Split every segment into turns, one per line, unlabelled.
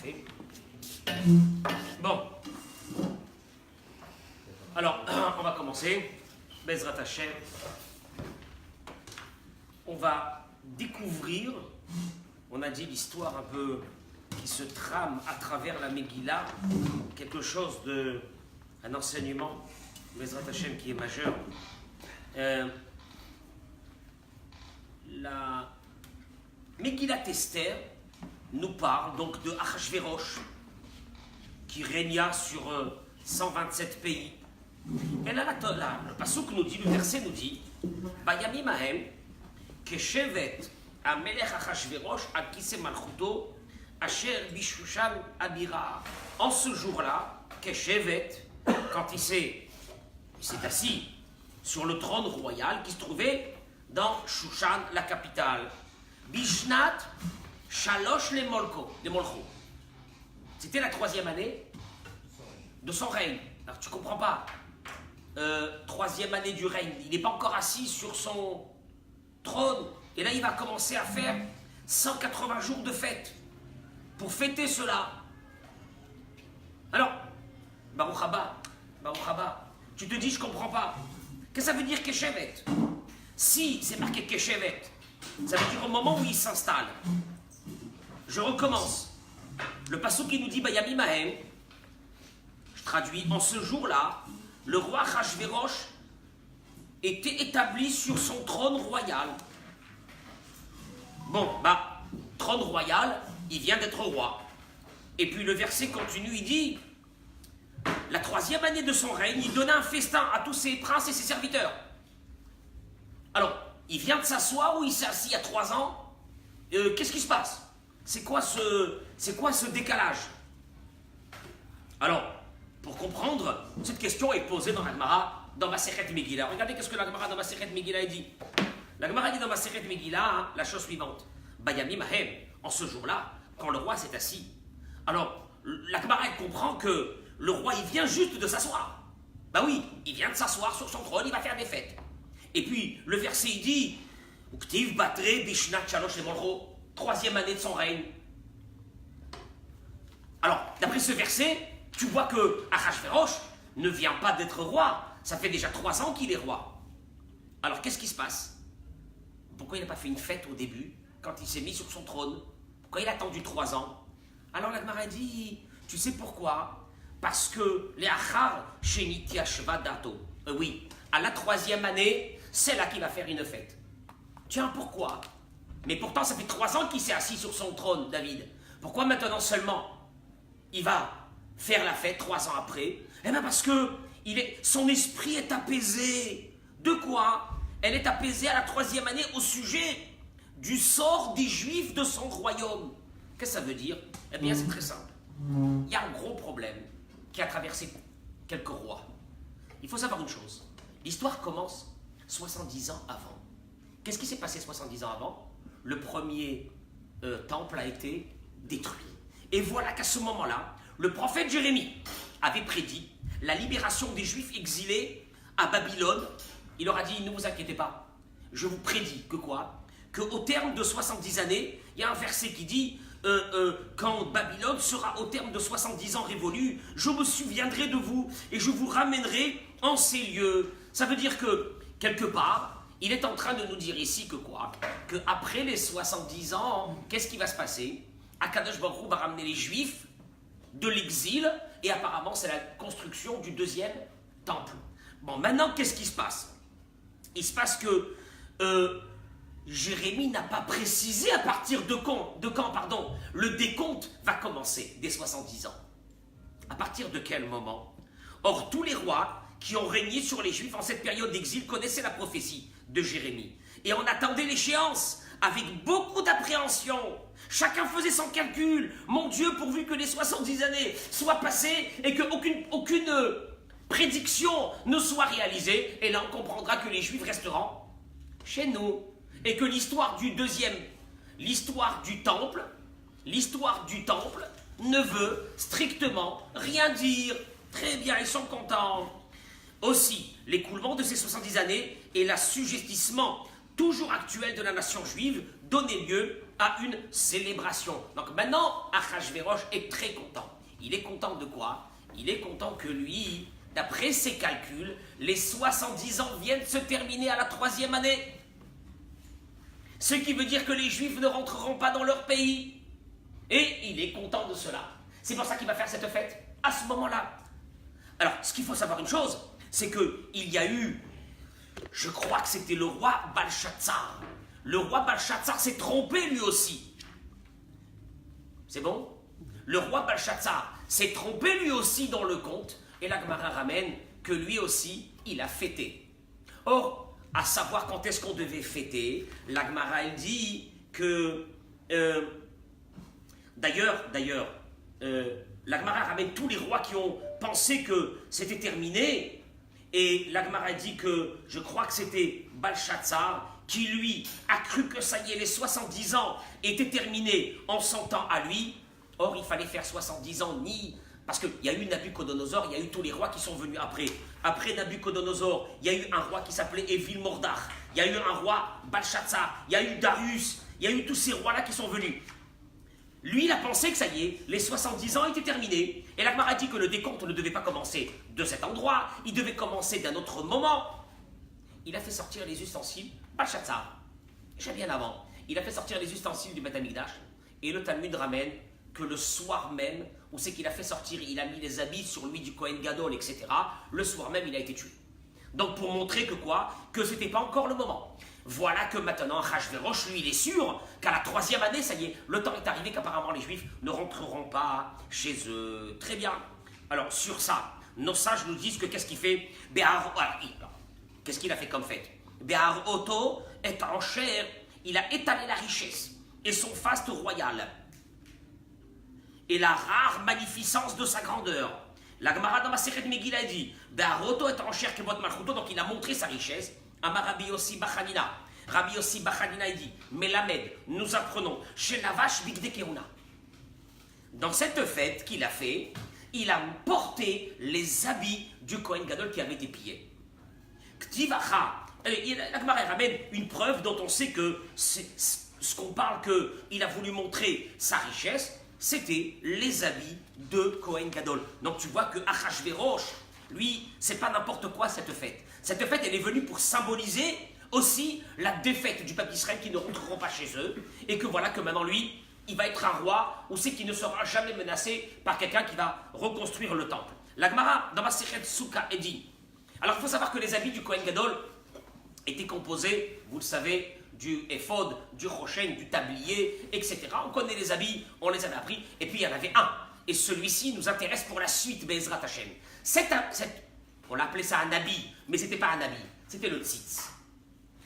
fait. Bon. Alors, on va commencer. Bezrat Hashem. On va découvrir, on a dit l'histoire un peu qui se trame à travers la Megillah, quelque chose de, un enseignement, Bezrat Hashem, qui est majeur. La Megillat Esther nous parle donc de Achashverosh, qui régna sur 127 pays. Et là, le pasuk nous dit, le verset nous dit, Bayamim Ahem, Keshevet Amelech Achashverosh al Kise Malchuto, Asher Bishushan Abira. En ce jour-là, Keshevet, quand il s'est assis sur le trône royal qui se trouvait dans Shushan, la capitale. Bishnat Shalosh le Molcho. C'était la 3e année de son règne. Alors tu comprends pas. 3e année du règne. Il n'est pas encore assis sur son trône. Et là, il va commencer à faire 180 jours de fête pour fêter cela. Alors, Baruch Haba, tu te dis, je comprends pas. Qu'est-ce que ça veut dire Keshevet? Si c'est marqué Keshevet, ça veut dire au moment où il s'installe. Je recommence. Le pasuk qui nous dit Bayamim Ahem, je traduis, en ce jour-là, le roi Achashverosh était établi sur son trône royal. Bon, trône royal, il vient d'être roi. Et puis le verset continue, il dit, la 3e année de son règne, il donna un festin à tous ses princes et ses serviteurs. Alors, il vient de s'asseoir ou il s'est assis il y a 3 ans? Qu'est-ce qui se passe? C'est quoi ce décalage? Alors, pour comprendre, cette question est posée dans la Gemara, dans Masechet Megillah. Regardez qu'est-ce que la Gemara dans Masechet Megillah dit. La Gemara dit dans Masechet Megillah la chose suivante. Bayamim Ahem, en ce jour-là, quand le roi s'est assis. Alors, la Gemara comprend que le roi, il vient juste de s'asseoir. Oui, il vient de s'asseoir sur son trône, il va faire des fêtes. Et puis, le verset, il dit, Uktiv batre bishnat shalosh lemolcho, 3e année de son règne. Alors, d'après ce verset, tu vois que Achashverosh ne vient pas d'être roi. Ça fait déjà 3 ans qu'il est roi. Alors, qu'est-ce qui se passe? Pourquoi il n'a pas fait une fête au début, quand il s'est mis sur son trône? Pourquoi il a attendu 3 ans? Alors, la Gemara dit, tu sais pourquoi? Parce que les Achar Sheniti Ashva Dato. Oui, à la 3e année, c'est là qu'il va faire une fête. Tiens, pourquoi? Mais pourtant, ça fait 3 ans qu'il s'est assis sur son trône, David. Pourquoi maintenant seulement il va faire la fête 3 ans après? Eh bien parce que son esprit est apaisé. De quoi? Elle est apaisée à la 3e année au sujet du sort des Juifs de son royaume. Qu'est-ce que ça veut dire? Eh bien, c'est très simple. Il y a un gros problème qui a traversé quelques rois. Il faut savoir une chose. L'histoire commence 70 ans avant. Qu'est-ce qui s'est passé 70 ans avant? Le premier temple a été détruit. Et voilà qu'à ce moment-là, le prophète Jérémie avait prédit la libération des Juifs exilés à Babylone. Il leur a dit, ne vous inquiétez pas, je vous prédis que quoi? Qu'au terme de 70 années, il y a un verset qui dit, quand Babylone sera au terme de 70 ans révolus, je me souviendrai de vous et je vous ramènerai en ces lieux. Ça veut dire que, quelque part, il est en train de nous dire ici que quoi? Qu'après les 70 ans, qu'est-ce qui va se passer? Akadosh Baruch Hu va ramener les Juifs de l'exil et apparemment c'est la construction du 2e temple. Bon, maintenant qu'est-ce qui se passe? Il se passe que Jérémie n'a pas précisé à partir de quand le décompte va commencer des 70 ans. À partir de quel moment? Or, tous les rois qui ont régné sur les Juifs en cette période d'exil connaissaient la prophétie de Jérémie. Et on attendait l'échéance avec beaucoup d'appréhension. Chacun faisait son calcul. Mon Dieu, pourvu que les 70 années soient passées et qu'aucune prédiction ne soit réalisée. Et là, on comprendra que les Juifs resteront chez nous. Et que l'histoire du temple ne veut strictement rien dire. Très bien, ils sont contents. Aussi, l'écoulement de ces 70 années et l'assujettissement toujours actuel de la nation juive donnait lieu à une célébration. Donc maintenant, Achashverosh est très content. Il est content de quoi? Il est content que lui, d'après ses calculs, les 70 ans viennent se terminer à la 3e année. Ce qui veut dire que les Juifs ne rentreront pas dans leur pays. Et il est content de cela. C'est pour ça qu'il va faire cette fête à ce moment-là. Alors, ce qu'il faut savoir une chose, c'est qu'il y a eu, je crois que c'était le roi Balshazzar. Le roi Balshazzar s'est trompé lui aussi. C'est bon? Le roi Balshazzar s'est trompé lui aussi dans le conte, et la Gemara ramène que lui aussi, il a fêté. Or, à savoir quand est-ce qu'on devait fêter, la Gemara elle dit que... D'ailleurs, la Gemara ramène tous les rois qui ont pensé que c'était terminé, et la Gemara dit que, je crois que c'était Balshazzar, qui lui a cru que ça y est, les 70 ans étaient terminés en 100 ans à lui. Or, il fallait faire 70 ans, parce qu'il y a eu Nabucodonosor, il y a eu tous les rois qui sont venus après. Après Nabucodonosor, il y a eu un roi qui s'appelait Évil-Mordach, il y a eu un roi Balshazzar, il y a eu Darius, il y a eu tous ces rois-là qui sont venus. Lui, il a pensé que ça y est, les 70 ans étaient terminés. Et la Gemara dit que le décompte ne devait pas commencer de cet endroit, il devait commencer d'un autre moment. Il a fait sortir les ustensiles, Balshazzar, déjà bien avant, il a fait sortir les ustensiles du Beth Amikdash, et le Talmud ramène que le soir même, où c'est qu'il a fait sortir, il a mis les habits sur lui du Kohen Gadol, etc., le soir même, il a été tué. Donc pour montrer que quoi? Que ce n'était pas encore le moment. Voilà que maintenant, Achashverosh, lui, il est sûr qu'à la 3e année, ça y est, le temps est arrivé qu'apparemment les Juifs ne rentreront pas chez eux. Très bien. Alors, sur ça, nos sages nous disent que qu'est-ce qu'il fait? Qu'est-ce qu'il a fait comme fête? Béhar Otto est en chair, il a étalé la richesse et son faste royal et la rare magnificence de sa grandeur. La Gemara dans Masechet Megillah dit Béhar Otto est en chair Kevot Malchuto, donc il a montré sa richesse. Amar Rabbi Yossi Bachanina. Rabbi Yossi Bachanina il dit Melamed, nous apprenons chez Lavash Bigde Keuna. Dans cette fête qu'il a fait, il a porté les habits du Kohen Gadol qui avait été pillés. Ktivacha. La Gemara ramène une preuve dont on sait que ce qu'on parle qu'il a voulu montrer sa richesse, c'était les habits de Kohen Gadol. Donc tu vois que Achashverosh, lui, c'est pas n'importe quoi cette fête. Cette fête, elle est venue pour symboliser aussi la défaite du peuple d'Israël qui ne rentreront pas chez eux, et que voilà que maintenant lui, il va être un roi, où c'est qu'il ne sera jamais menacé par quelqu'un qui va reconstruire le temple. La Gemara, dans Masechet Souka, est dit. Alors il faut savoir que les habits du Kohen Gadol étaient composés, vous le savez, du éphod, du rochen, du tablier, etc. On connaît les habits, on les avait appris, et puis il y en avait un. Et celui-ci nous intéresse pour la suite, Be'ezrat Hashem. On l'appelait ça un habit, mais ce n'était pas un habit, c'était le tzitz.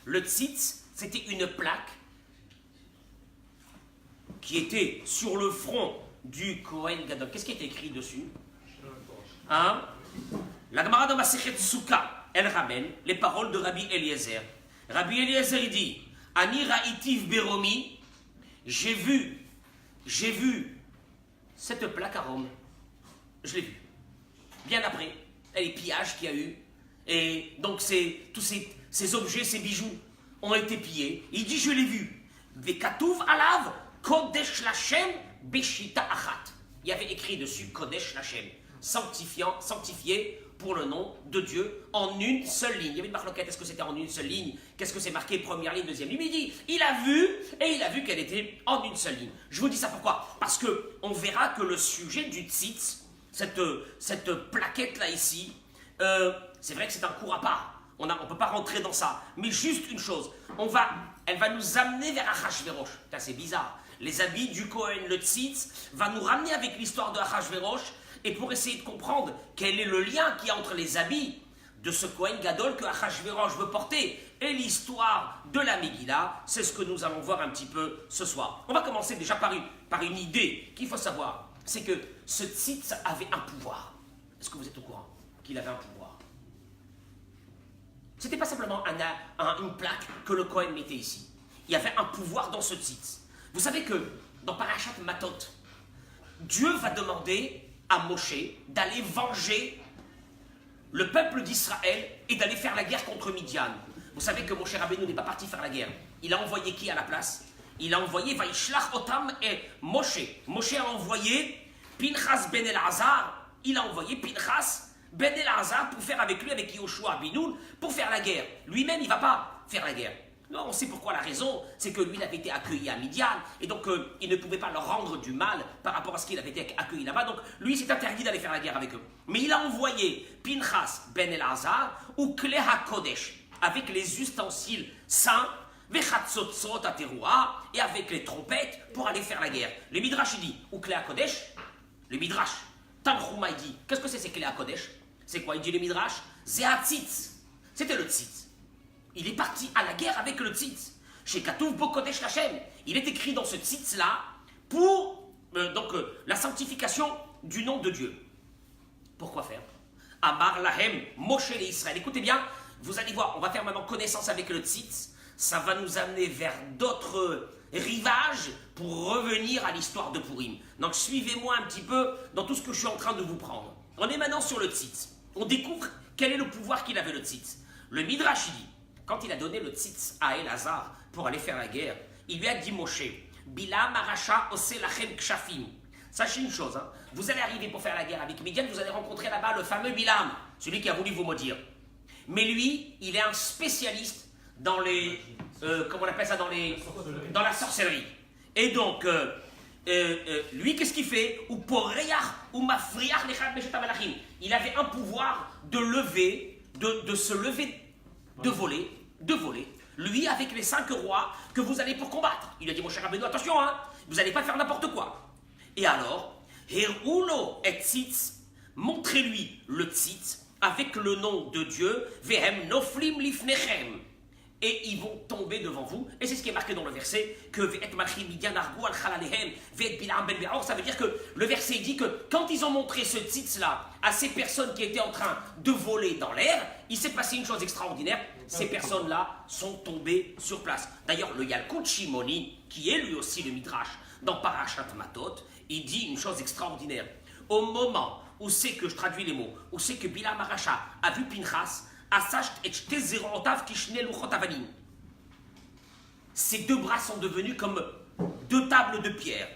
Le tzitz, c'était une plaque qui était sur le front du Kohen Gadol. Qu'est-ce qui est écrit dessus? Hein? La Gemara de Masechet Souka, elle ramène les paroles de Rabbi Eliezer. Rabbi Eliezer il dit Ani ra'itiv beromi, j'ai vu cette plaque à Rome. Je l'ai vue. Bien après, les pillages qu'il y a eu. Et donc tous ces objets, ces bijoux ont été pillés. Il dit je l'ai vu. Vekatouv alav kodesh lachem beshita achat. Il y avait écrit dessus kodesh lachem, sanctifié pour le nom de Dieu en une seule ligne. Il y avait une marloquette, est-ce que c'était en une seule ligne? Qu'est-ce que c'est marqué? Première ligne, deuxième ligne. Il dit, il a vu qu'elle était en une seule ligne. Je vous dis ça pourquoi? Parce que on verra que le sujet du tzitz, cette plaquette là ici, c'est vrai que c'est un cours à part. On ne peut pas rentrer dans ça. Mais juste une chose, elle va nous amener vers Achashverosh. C'est bizarre. Les habits du Kohen, le tzitz, va nous ramener avec l'histoire de Achashverosh. Et pour essayer de comprendre quel est le lien qu'il y a entre les habits de ce Kohen Gadol que Achashverosh veut porter et l'histoire de la Megillah, c'est ce que nous allons voir un petit peu ce soir. On va commencer déjà par une idée qu'il faut savoir. C'est que ce tzitz avait un pouvoir. Est-ce que vous êtes au courant qu'il avait un pouvoir? C'était pas simplement une plaque que le Kohen mettait ici. Il y avait un pouvoir dans ce tzitz. Vous savez que dans Parashat Matot, Dieu va demander à Moshe d'aller venger le peuple d'Israël et d'aller faire la guerre contre Midian. Vous savez que Moshe Rabbeinu n'est pas parti faire la guerre. Il a envoyé qui à la place? il a envoyé Vaishlach Otam et Moshe. Moshe a envoyé Pinchas ben Elazar, il a envoyé Pinchas ben Elazar pour faire avec lui, avec Yoshua Binoun, pour faire la guerre. Lui-même, il ne va pas faire la guerre. Non, on sait pourquoi la raison, c'est que lui, il avait été accueilli à Midian, et donc il ne pouvait pas leur rendre du mal par rapport à ce qu'il avait été accueilli là-bas, donc lui, c'est interdit d'aller faire la guerre avec eux. Mais il a envoyé Pinchas ben Elazar ou Klei HaKodesh, avec les ustensiles saints, Vechatzotzot Ateroua, et avec les trompettes pour aller faire la guerre. Le Midrash, il dit, ou Klei HaKodesh, le Midrash, Tanchuma, il dit, qu'est-ce que c'est Klei HaKodesh? C'est quoi? Il dit le Midrash, Zehatzitz, c'était le tzitz. Il est parti à la guerre avec le tzitz. Chez Katouf Bokodesh Lachem, il est écrit dans ce tzitz-là pour la sanctification du nom de Dieu. Pourquoi faire? Amar Lahem Moshe les Israël. Écoutez bien, vous allez voir, on va faire maintenant connaissance avec le tzitz. Ça va nous amener vers d'autres rivages pour revenir à l'histoire de Purim. Donc suivez-moi un petit peu dans tout ce que je suis en train de vous prendre. On est maintenant sur le tzitz. On découvre quel est le pouvoir qu'il avait le tzitz. Le Midrash dit, quand il a donné le tzitz à Elazar pour aller faire la guerre, il lui a dit Moshe, Bilam Arasha Oselachem Kshafim. Sachez une chose, vous allez arriver pour faire la guerre avec Midian, vous allez rencontrer là-bas le fameux Bilam, celui qui a voulu vous maudire. Mais lui, il est un spécialiste dans les, comment on appelle ça, dans la sorcellerie. Et donc, lui, qu'est-ce qu'il fait? Ou Poreach ou Mafriach Lechad Meshet Malachim. Il avait un pouvoir de lever, de se lever, de voler, lui avec les 5 rois que vous allez pour combattre. Il a dit, mon cher Rabbeinu, attention, vous n'allez pas faire n'importe quoi. Et alors, Herulo et Tzitz, montrez-lui le Tzitz avec le nom de Dieu, Vehem Noflim Lifnechem. Et ils vont tomber devant vous. Et c'est ce qui est marqué dans le verset, que Ve'et Malchim Midian Argu al Chalalehem, Ve'et Bilam ben Be'or. Ça veut dire que le verset dit que quand ils ont montré ce tzitz-là à ces personnes qui étaient en train de voler dans l'air, il s'est passé une chose extraordinaire. Ces personnes-là sont tombées sur place. D'ailleurs, le Yalkut Shimoni, qui est lui aussi le Midrash, dans Parashat Matot, il dit une chose extraordinaire. Au moment où c'est que, je traduis les mots, où c'est que Bilam Arasha a vu Pinchas, ces 2 bras sont devenus comme 2 tables de pierre.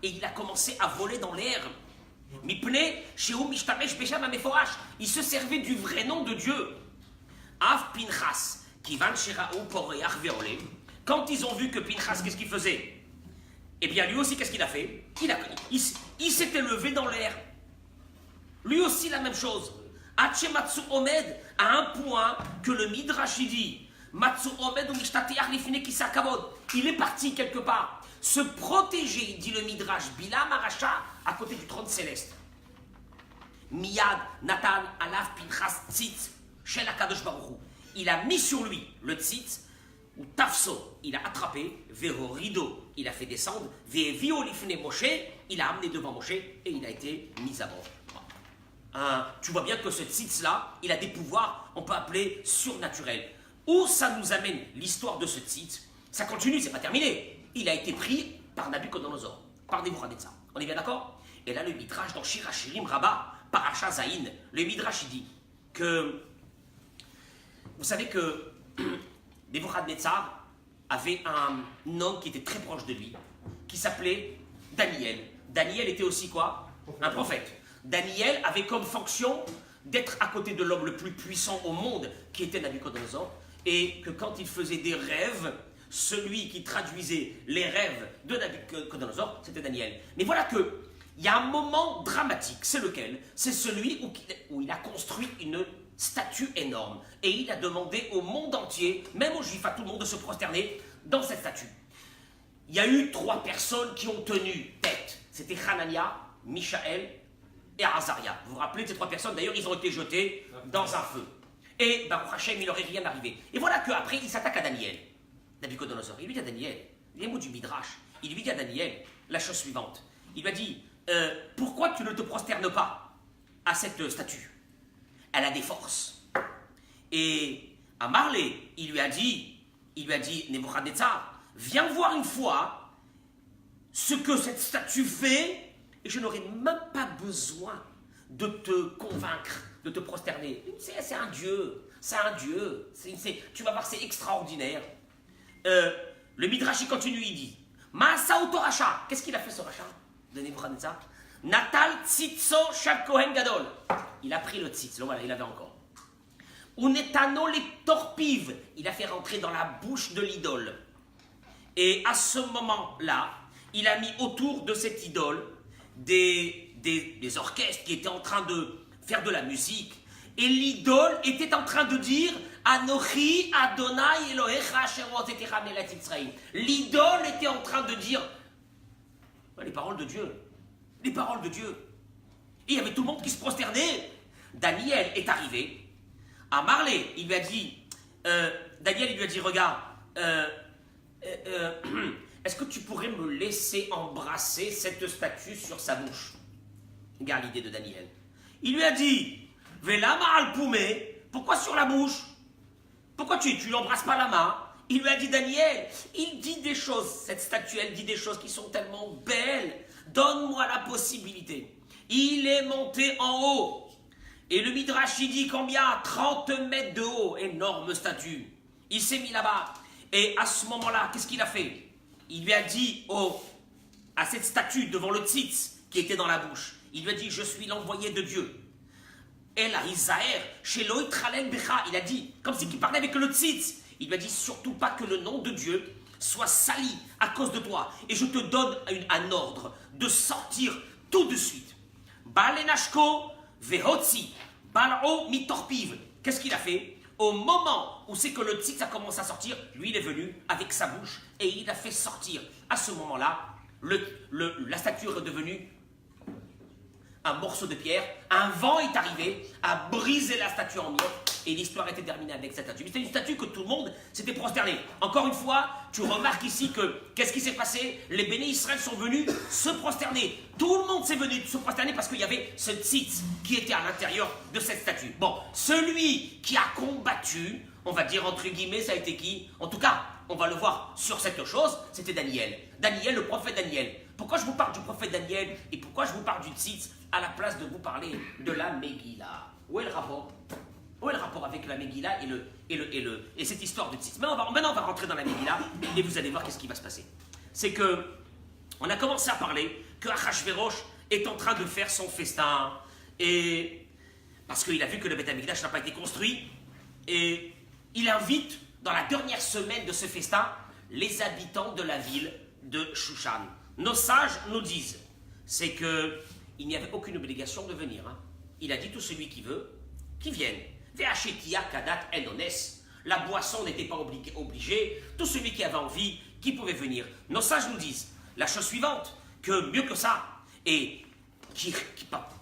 Et il a commencé à voler dans l'air. Il se servait du vrai nom de Dieu. Quand ils ont vu que Pinchas, qu'est-ce qu'il faisait? Eh bien, lui aussi, qu'est-ce qu'il a fait? Il s'était levé dans l'air. Lui aussi, la même chose. Matsu Omed, à un point que le Midrash dit, Matsu Omed ou Mishtateach lifne kisakavod. Il est parti quelque part, se protéger, dit le Midrash, Bilam Arasha, à côté du trône céleste. Miyad Natan Alav Pinchas Tzitz, Shel HaKadosh Baruch Hu. Il a mis sur lui le tzitz, ou Tafso, il a attrapé, Vero Rido, il a fait descendre, Veo lifne Moshe, il a amené devant Moshe et il a été mis à bord. Tu vois bien que ce tzitz-là, il a des pouvoirs, on peut appeler surnaturels. Où ça nous amène l'histoire de ce tzitz? Ça continue, c'est pas terminé. Il a été pris par Nabucodonosor, par Nebuchadnezzar. On est bien d'accord? Et là, le Midrash dans Shir HaShirim Rabbah, Parasha Zayin, le Midrash il dit que, vous savez que Nebuchadnezzar avait un homme qui était très proche de lui, qui s'appelait Daniel. Daniel était aussi quoi? Un prophète. Daniel avait comme fonction d'être à côté de l'homme le plus puissant au monde, qui était Nabucodonosor, et que quand il faisait des rêves, celui qui traduisait les rêves de Nabucodonosor, c'était Daniel. Mais voilà que il y a un moment dramatique, c'est lequel? C'est celui où il a construit une statue énorme, et il a demandé au monde entier, même aux Juifs, à tout le monde, de se prosterner dans cette statue. Il y a eu 3 personnes qui ont tenu tête. C'était Hanania, Mishaël et Azaria. Vous vous rappelez de ces 3 personnes? D'ailleurs, ils ont été jetés dans un feu. Et Baruch Hashem, il leur est rien arrivé. Et voilà qu'après, il s'attaque à Daniel. Nabucodonosor. Il lui dit à Daniel, les mots du Midrash, il lui dit à Daniel la chose suivante. Il lui a dit, pourquoi tu ne te prosternes pas à cette statue? Elle a des forces. Et à Marley, il lui a dit, Nebuchadnezzar, viens voir une fois ce que cette statue fait, et je n'aurai même pas besoin de te convaincre, de te prosterner. C'est un Dieu, tu vas voir, c'est extraordinaire. le Midrash il continue, il dit Maasa Racha. Qu'est-ce qu'il a fait ce Racha de Nebuchadnezzar? Natal Tzitzo Shal Kohen Gadol. Il a pris le tzitz, voilà, il avait encore. Unetano les torpives. Il a fait rentrer dans la bouche de l'idole. Et à ce moment-là, il a mis autour de cette idole des orchestres qui étaient en train de faire de la musique. Et l'idole était en train de dire Anochi Adonai Elohecha Asher Hotzeticha Me'eretz Mitzrayim. L'idole était en train de dire les paroles de Dieu. Les paroles de Dieu. Et il y avait tout le monde qui se prosternait. Daniel est arrivé. À Marley, il lui a dit Daniel, il lui a dit regarde, est-ce que tu pourrais me laisser embrasser cette statue sur sa bouche? Regarde l'idée de Daniel. Il lui a dit Velama al-Poumé, pourquoi sur la bouche? Pourquoi tu l'embrasses pas la main? Il lui a dit Daniel, il dit des choses, cette statue, elle dit des choses qui sont tellement belles. Donne-moi la possibilité. Il est monté en haut. Et le Midrash, il dit combien? 30 mètres de haut. Énorme statue. Il s'est mis là-bas. Et à ce moment-là, qu'est-ce qu'il a fait? Il lui a dit à cette statue devant le tzitz qui était dans la bouche, il lui a dit, je suis l'envoyé de Dieu. El Arizaer, chez Loït Tralen Becha, il a dit, comme si il parlait avec le tzitz, il lui a dit surtout pas que le nom de Dieu soit sali à cause de toi. Et je te donne un ordre de sortir tout de suite. Balenashko vehotzi, balao mitorpiv. Qu'est-ce qu'il a fait? Au moment où c'est que le tzitz a commencé à sortir, lui il est venu avec sa bouche et il a fait sortir. À ce moment-là, la statue est devenue un morceau de pierre, un vent est arrivé, a brisé la statue en miettes, et l'histoire était terminée avec cette statue. Mais c'était une statue que tout le monde s'était prosterné. Encore une fois, tu remarques ici que, qu'est-ce qui s'est passé? Les béné Israël sont venus se prosterner. Tout le monde s'est venu se prosterner parce qu'il y avait ce tzitz qui était à l'intérieur de cette statue. Bon, celui qui a combattu, on va dire entre guillemets, ça a été qui? En tout cas, on va le voir sur cette chose, c'était Daniel. Daniel, le prophète Daniel. Pourquoi je vous parle du prophète Daniel et pourquoi je vous parle du tzitz à la place de vous parler de la Megillah? Où est le rapport? Où est le rapport avec la Megillah et cette histoire de tzitz? Maintenant, on va rentrer dans la Megillah et vous allez voir qu'est-ce qui va se passer. C'est que on a commencé à parler que Achashverosh est en train de faire son festin et parce qu'il a vu que le Beth Amikdash n'a pas été construit et il invite dans la dernière semaine de ce festin les habitants de la ville de Shushan. Nos sages nous disent, c'est que il n'y avait aucune obligation de venir. Hein. Il a dit tout celui qui veut, qui vienne. Ve'achetia kadat enones. La boisson n'était pas obligée. Tout celui qui avait envie, qui pouvait venir. Nos sages nous disent la chose suivante, que mieux que ça, et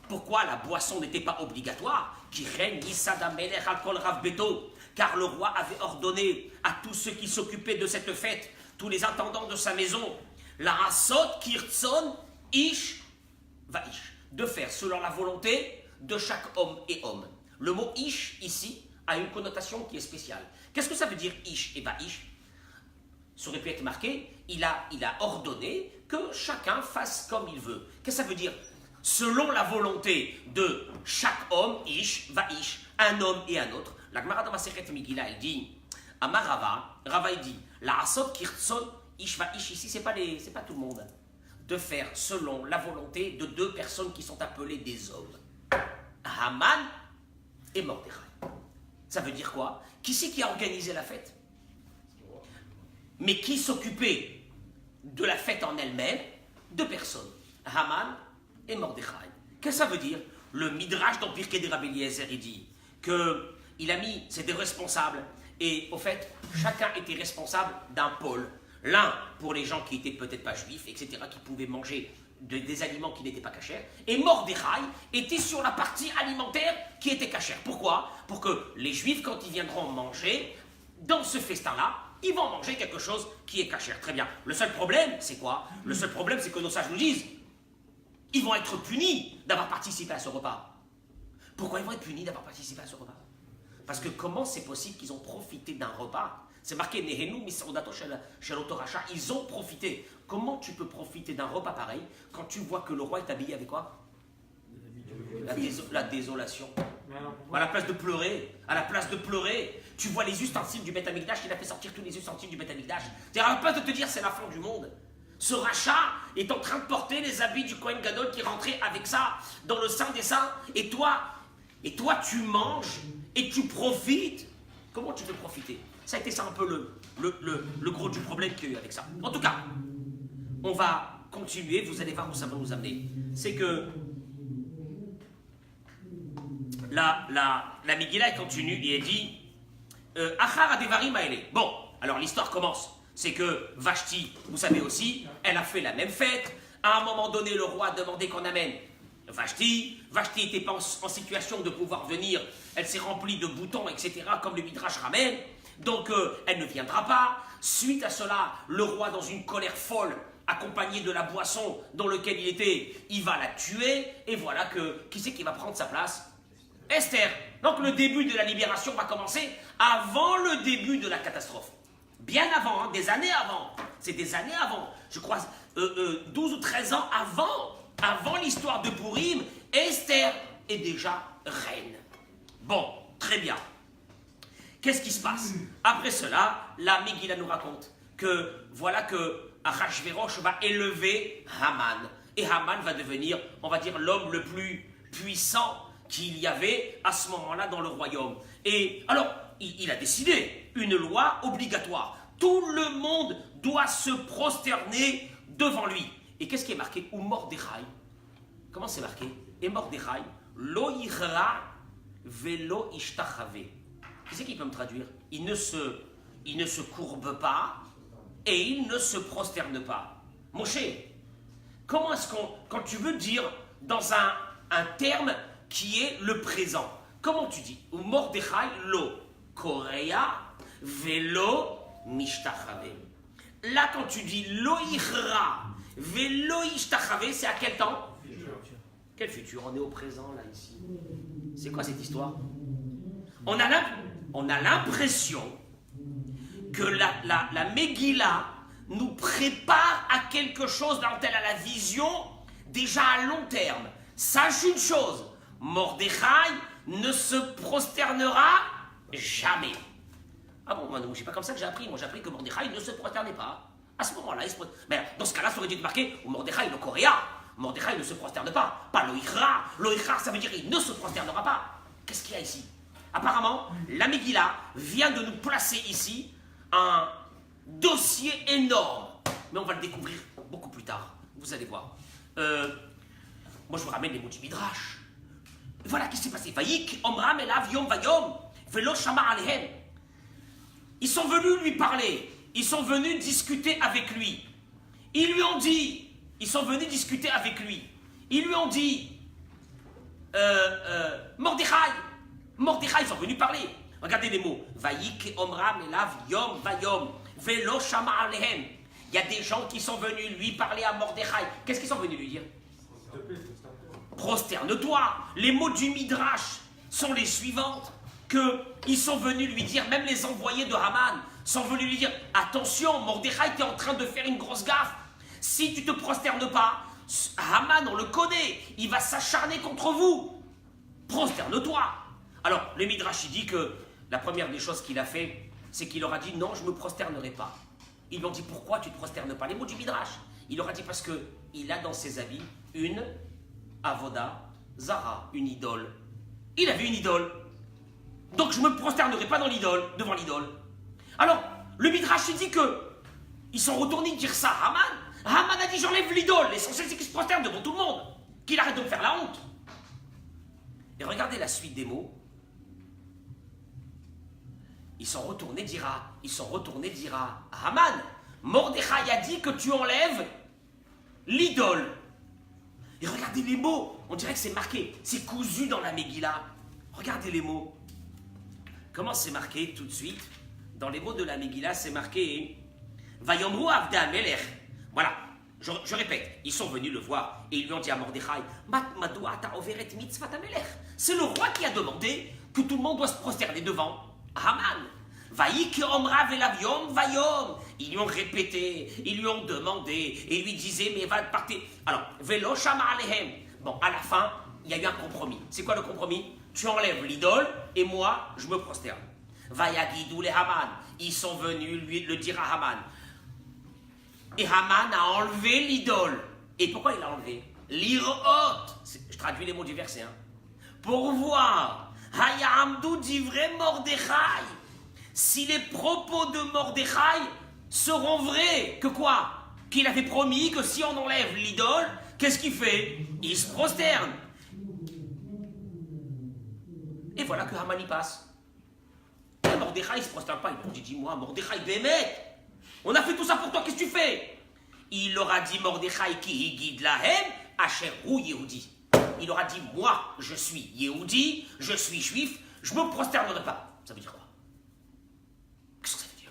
pourquoi la boisson n'était pas obligatoire, car le roi avait ordonné à tous ceux qui s'occupaient de cette fête, tous les intendants de sa maison, la rasot kirtson ish vaish, de faire selon la volonté de chaque homme et homme. Le mot ish ici a une connotation qui est spéciale. Qu'est-ce que ça veut dire ish et vaish? Ça aurait pu être marqué, il a ordonné que chacun fasse comme il veut. Qu'est-ce que ça veut dire? Selon la volonté de chaque homme, ish, vaish, un homme et un autre. La Gemara dans Masechet Megillah, elle dit, Amar Rava il dit, la asot kirtson ish vaish, ici c'est pas tout le monde, de faire selon la volonté de deux personnes qui sont appelées des hommes, Haman et Mordechai. Ça veut dire quoi? Qui c'est qui a organisé la fête? Mais qui s'occupait de la fête en elle-même? Deux personnes, Haman et Mordechai. Qu'est-ce que ça veut dire? Le Midrash dans Pirkei de Rabbi Eliezer, il dit qu'il a mis, c'était responsable, et au fait, chacun était responsable d'un pôle. L'un pour les gens qui étaient peut-être pas juifs, etc., qui pouvaient manger des aliments qui n'étaient pas cachers, et Mordechai était sur la partie alimentaire qui était cachère. Pourquoi? Pour que les juifs, quand ils viendront manger, dans ce festin-là, ils vont manger quelque chose qui est cachère. Très bien. Le seul problème, c'est quoi? Le seul problème, c'est que nos sages nous disent ils vont être punis d'avoir participé à ce repas. Pourquoi ils vont être punis d'avoir participé à ce repas? Parce que comment c'est possible qu'ils ont profité d'un repas? C'est marqué Nehenu Misaudato Shel Otoracha. Ils ont profité. Comment tu peux profiter d'un repas pareil quand tu vois que le roi est habillé avec quoi? La désolation. À la place de pleurer, tu vois les ustensiles du Beth Amikdash, il a fait sortir tous les ustensiles du Beth Amikdash. C'est-à-dire, à la place de te dire c'est la fin du monde, ce rachat est en train de porter les habits du Kohen Gadol qui rentrait avec ça dans le sein des saints, et toi tu manges et tu profites. Comment tu peux profiter? Ça a été ça un peu le gros du problème qu'il y a eu avec ça. En tout cas, on va continuer, vous allez voir où ça va nous amener. C'est que la Megillah elle continue et elle dit Achar Adevarim Aele. Bon, alors l'histoire commence. C'est que Vashti, vous savez aussi, elle a fait la même fête. À un moment donné, le roi a demandé qu'on amène Vashti. Vashti n'était pas en situation de pouvoir venir. Elle s'est remplie de boutons, etc., comme le Midrash ramène. Donc, elle ne viendra pas. Suite à cela, le roi, dans une colère folle, accompagné de la boisson dans laquelle il était, il va la tuer. Et voilà que, qui c'est qui va prendre sa place? Esther. Donc, le début de la libération va commencer avant le début de la catastrophe. Bien avant, hein, des années avant. C'est des années avant. Je crois 12 ou 13 ans avant l'histoire de Pourim, Esther est déjà reine. Bon, très bien. Qu'est-ce qui se passe? Après cela, la Megillah nous raconte que voilà que Achashverosh va élever Haman. Et Haman va devenir, on va dire, l'homme le plus puissant qu'il y avait à ce moment-là dans le royaume. Et alors, il a décidé une loi obligatoire. Tout le monde doit se prosterner devant lui. Et qu'est-ce qui est marqué? Ou Mordechai. Comment c'est marqué? Et Mordechai, lo yira velo ishtachave. Qui c'est qui peut me traduire? Il ne se courbe pas et il ne se prosterne pas. Moshe, comment est-ce quand tu veux dire dans un terme qui est le présent, comment tu dis? Ou Mordechai lo korea velo mishtachave. Là, quand tu dis lo yira velo ishtachave, c'est à quel temps? Quel futur? On est au présent, là, ici. C'est quoi cette histoire? On a l'impression que la Megillah nous prépare à quelque chose dont elle a la vision déjà à long terme. Sache une chose, Mordechai ne se prosternera jamais. Ah bon, moi, c'est pas comme ça que j'ai appris. Moi, j'ai appris que Mordechai ne se prosternait pas. À ce moment-là, il se prosterne. Mais dans ce cas-là, ça aurait dû être marqué Mordechai le Coréa. Mordechai ne se prosterne pas. Pas l'Oïchra. L'Oïchra, ça veut dire qu'il ne se prosternera pas. Qu'est-ce qu'il y a ici? Apparemment, la Megillah vient de nous placer ici un dossier énorme. Mais on va le découvrir beaucoup plus tard. Vous allez voir. Moi, je vous ramène les mots du Midrash. Voilà ce qui s'est passé. Vaïk, Omram, Elav, Yom, Vayom, Velo, Shama, Alehem. Ils sont venus lui parler. Ils sont venus discuter avec lui. Ils lui ont dit, ils sont venus discuter avec lui. Ils lui ont dit, Mordechai, ils sont venus parler. Regardez les mots. Vaïk, Omram, Elav, Yom, Vayom, Velo, Shama, Alehem. Il y a des gens qui sont venus lui parler à Mordechai. Qu'est-ce qu'ils sont venus lui dire? Prosterne-toi. Les mots du Midrash sont les suivantes. Qu'ils sont venus lui dire, même les envoyés de Haman, sont venus lui dire, attention, Mordechai, tu es en train de faire une grosse gaffe. Si tu ne te prosternes pas, Haman, on le connaît, il va s'acharner contre vous. Prosterne-toi. Alors, le Midrash, il dit que la première des choses qu'il a fait, c'est qu'il leur a dit, non, je ne me prosternerai pas. Ils lui ont dit, pourquoi tu ne te prosternes pas? Les mots du Midrash. Il leur a dit, parce qu'il a dans ses habits une avoda zara, une idole. Il avait une idole. Donc je ne me prosternerai pas devant l'idole. Alors, le Midrash dit que ils sont retournés dire ça à Haman. Haman a dit j'enlève l'idole. L'essentiel c'est qu'il se prosterne devant tout le monde. Qu'il arrête de me faire la honte. Et regardez la suite des mots. Ils sont retournés dire à Haman. Mordechai a dit que tu enlèves l'idole. Et regardez les mots. On dirait que c'est marqué. C'est cousu dans la Megillah. Regardez les mots. Comment c'est marqué tout de suite? Dans les mots de la Megillah, c'est marqué Vayomru Avdei Hamelech. Voilà, je répète, ils sont venus le voir et ils lui ont dit à Mordechai Madou ata overet mitzvat Hamelech. C'est le roi qui a demandé que tout le monde doit se prosterner devant Haman. Vaïk Omra Velav Yom Vayom. Ils lui ont répété, ils lui ont demandé et ils lui disaient mais va partir. Alors, Velo Shama Alehem. Bon, à la fin, il y a eu un compromis. C'est quoi le compromis? tu enlèves l'idole et moi, je me prosterne. Vayagidou les Haman. Ils sont venus lui le dire à Haman. Et Haman a enlevé l'idole. Et pourquoi il l'a enlevé? L'irot. Je traduis les mots du verset. Pour voir. Hayamdou dit vrai Mordechai. Si les propos de Mordechai seront vrais, que quoi? Qu'il avait promis que si on enlève l'idole, qu'est-ce qu'il fait? Il se prosterne. Et voilà que Haman y passe. Et Mordechai ne se prosterne pas. Il dit, moi, Mordechai, Bémet, on a fait tout ça pour toi, qu'est-ce que tu fais? Il leur a dit, Mordechai, qui guide la haine, Asher ou Yehudi. Il leur a dit, moi, je suis Yehudi, je suis juif, je me prosternerai pas. Ça veut dire quoi? Qu'est-ce que ça veut dire?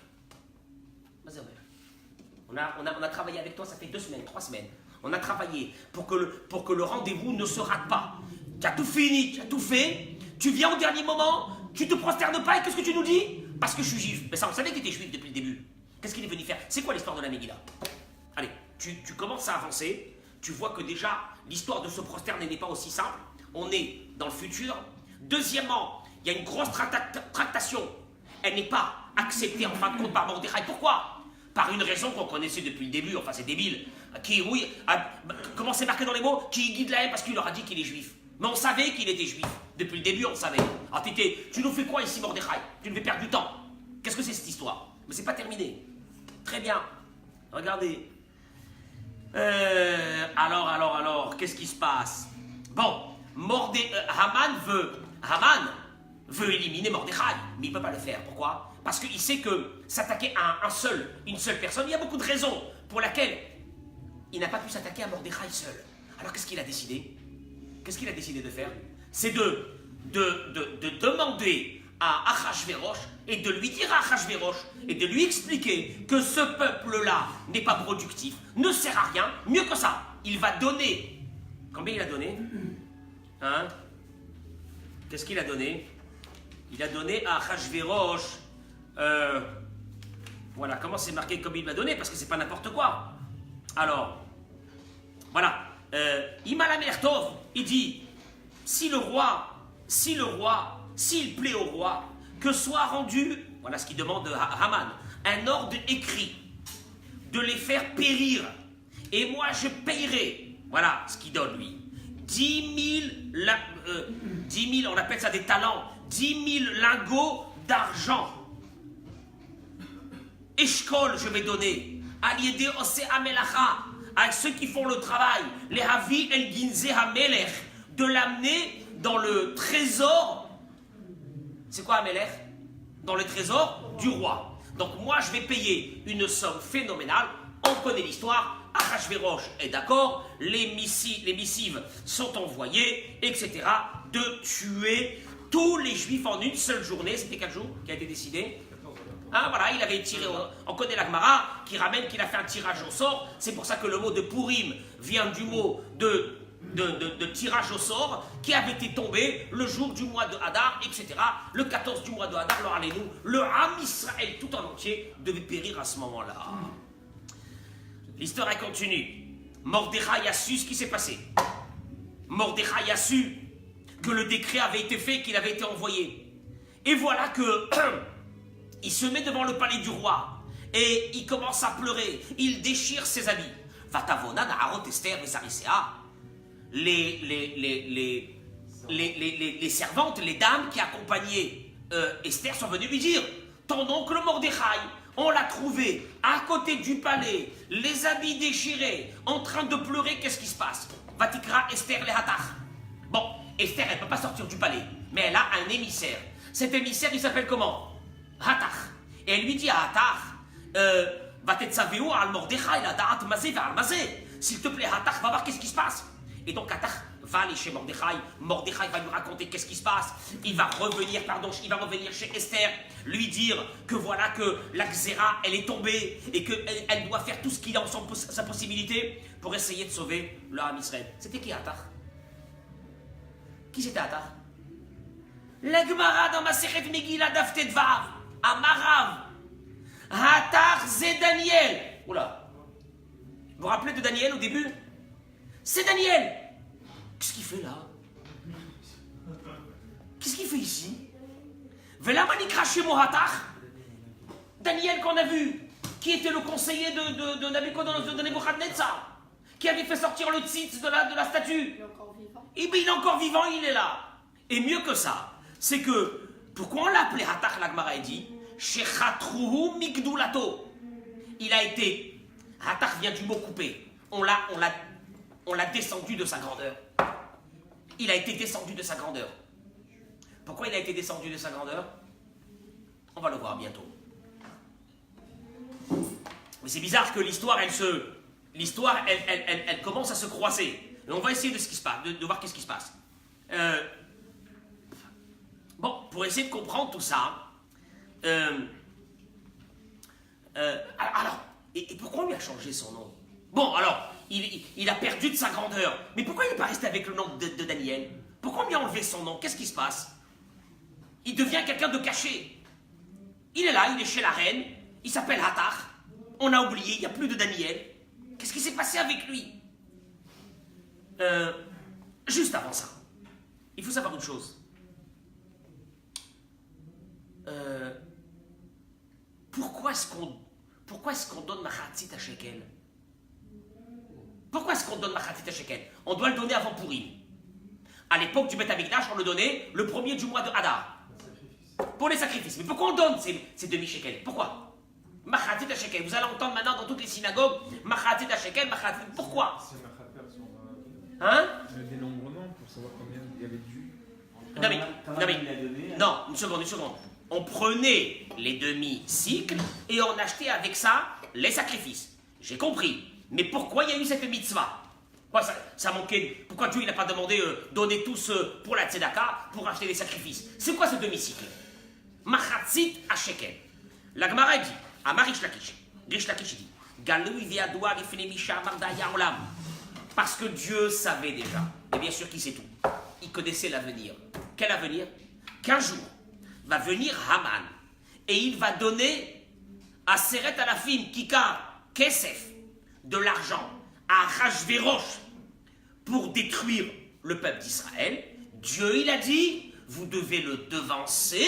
On a travaillé avec toi, ça fait 2 semaines, 3 semaines. On a travaillé pour que le rendez-vous ne se rate pas. Tu as tout fini, tu as tout fait. Tu viens au dernier moment, tu te prosternes pas et qu'est-ce que tu nous dis? Parce que je suis juif. Mais ça, on savait que tu étais juif depuis le début. Qu'est-ce qu'il est venu faire? C'est quoi l'histoire de la Megillah? Allez, tu commences à avancer. Tu vois que déjà, l'histoire de se prosterner n'est pas aussi simple. On est dans le futur. Deuxièmement, il y a une grosse tractation. Elle n'est pas acceptée en fin de compte par Mordechai. Pourquoi? Par une raison qu'on connaissait depuis le début. Enfin, c'est débile. Comment c'est marqué dans les mots? Qui guide la haine parce qu'il leur a dit qu'il est juif. Mais on savait qu'il était juif. Depuis le début, on savait. Alors, tu nous fais quoi ici, Mordechai? Tu nous fais perdre du temps. Qu'est-ce que c'est cette histoire? Mais c'est pas terminé. Très bien. Regardez. Alors, qu'est-ce qui se passe? Bon, Haman veut éliminer Mordechai, mais il ne peut pas le faire. Pourquoi? Parce qu'il sait que s'attaquer à une seule personne, il y a beaucoup de raisons pour lesquelles il n'a pas pu s'attaquer à Mordechai seul. Alors qu'est-ce qu'il a décidé? Qu'est-ce qu'il a décidé de faire? C'est de demander à Achashverosh et de lui dire à Achashverosh et de lui expliquer que ce peuple-là n'est pas productif, ne sert à rien. Mieux que ça, il va donner. Combien il a donné? Hein? Qu'est-ce qu'il a donné? Il a donné à Achashverosh. Voilà, comment c'est marqué comme il m'a donné, parce que c'est pas n'importe quoi. Alors, voilà. Imalamertov, il dit, s'il plaît au roi, que soit rendu, voilà ce qu'il demande à Haman, un ordre écrit, de les faire périr. Et moi je payerai, voilà ce qu'il donne lui, 10 000, on appelle ça des talents, 10 000 lingots d'argent. Eshkol, je vais donner, Aliédé Ose Amelacha, avec ceux qui font le travail, les Havi El Ginze Hamelech, de l'amener dans le trésor. C'est quoi Hamelech? Dans le trésor du roi. Donc moi je vais payer une somme phénoménale, on connaît l'histoire, Achashverosh est d'accord, les missives sont envoyées, etc., de tuer tous les juifs en une seule journée. C'était quel jour qui a été décidé? Hein, voilà, il avait tiré, on connaît la Gemara qui ramène qu'il a fait un tirage au sort. C'est pour ça que le mot de Purim vient du mot de tirage au sort qui avait été tombé le jour du mois de Hadar, etc. Le 14 du mois de Hadar, alors allez-nous, le Ham Israël tout en entier devait périr à ce moment-là. L'histoire continue. Mordechai a su ce qui s'est passé. Mordechai a su que le décret avait été fait, qu'il avait été envoyé. Et voilà que il se met devant le palais du roi et il commence à pleurer. Il déchire ses habits. Vatavona Naharot Esther Vesarisea. Les servantes, les dames qui accompagnaient Esther sont venues lui dire: ton oncle Mordechai, on l'a trouvé à côté du palais, les habits déchirés, en train de pleurer. Qu'est-ce qui se passe? Vatikra Esther Lehatach. Bon, Esther, elle ne peut pas sortir du palais, mais elle a un émissaire. Cet émissaire, il s'appelle comment? Hatach. Et elle lui dit à Hatach, Vatetzaveu al Mordechai la da'at mazé va al mazé. S'il te plaît, Hatach, va voir qu'est-ce qui se passe. Et donc Hatach va aller chez Mordechai. Mordechai va lui raconter qu'est-ce qui se passe. Il va revenir chez Esther, lui dire que voilà que la Xéra, elle est tombée et qu'elle doit faire tout ce qu'il a en sa possibilité pour essayer de sauver le Ham Israël. C'était qui Hatach? Qui c'était Hatach? La Gemara dans Masechet Megillah Daf Tetvav, Amarav, Hatach c'est Daniel. Oula, vous vous rappelez de Daniel au début? C'est Daniel. Qu'est-ce qu'il fait là? Qu'est-ce qu'il fait ici? Velamani craché Mohatach. Daniel qu'on a vu, qui était le conseiller de Nabucodonosor, de Nebuchadnezzar, qui avait fait sortir le tzitz de la statue.
Il est encore vivant.
Et bien il est encore vivant, il est là. Et mieux que ça, c'est que, pourquoi on l'a appelé Hatach, la Gemara dit, Shechatruhu Migdulato. Il a été, Hatach vient du mot coupé. On l'a descendu de sa grandeur. Il a été descendu de sa grandeur. Pourquoi il a été descendu de sa grandeur? On va le voir bientôt. Mais c'est bizarre que l'histoire, elle commence à se croiser. Et on va essayer de voir qu'est-ce qui se passe. Bon, pour essayer de comprendre tout ça, alors, et pourquoi on lui a changé son nom? Bon, alors, il a perdu de sa grandeur. Mais pourquoi il n'est pas resté avec le nom de Daniel? Pourquoi on lui a enlevé son nom? Qu'est-ce qui se passe? Il devient quelqu'un de caché. Il est là, il est chez la reine, il s'appelle Hatach. On a oublié, il n'y a plus de Daniel. Qu'est-ce qui s'est passé avec lui? Juste avant ça, il faut savoir une chose. Pourquoi est-ce qu'on donne Machatzit à Shekel? Pourquoi est-ce qu'on donne Machatzit à Shekel? On doit le donner avant Purim. À l'époque du Beth Amikdash, on le donnait le premier du mois de Hadar. Pour les sacrifices. Mais pourquoi on donne ces demi-shekels? Pourquoi? Machatzit à Shekel. Vous allez entendre maintenant dans toutes les synagogues Machatzit à Shekel, Machatzit. Pourquoi? Hein?
Le dénombrement pour savoir combien il y avait dû.
Non, une seconde. On prenait les demi-cycles et on achetait avec ça les sacrifices. J'ai compris. Mais pourquoi il y a eu cette mitzvah? Pourquoi ça manquait? Pourquoi Dieu n'a pas demandé donner tous pour la tzedaka pour acheter des sacrifices? C'est quoi ce demi-cycle? Machatzit à Shekel. La Gemara dit, à Rish Lakish dit, Galui viadoua rifne misha mardaya olam. Parce que Dieu savait déjà, et bien sûr qu'il sait tout, il connaissait l'avenir. Quel avenir? Qu'un jour va venir Haman et il va donner à Seret Alafim Kikar Kesef de l'argent à Achashverosh pour détruire le peuple d'Israël. Dieu, il a dit, vous devez le devancer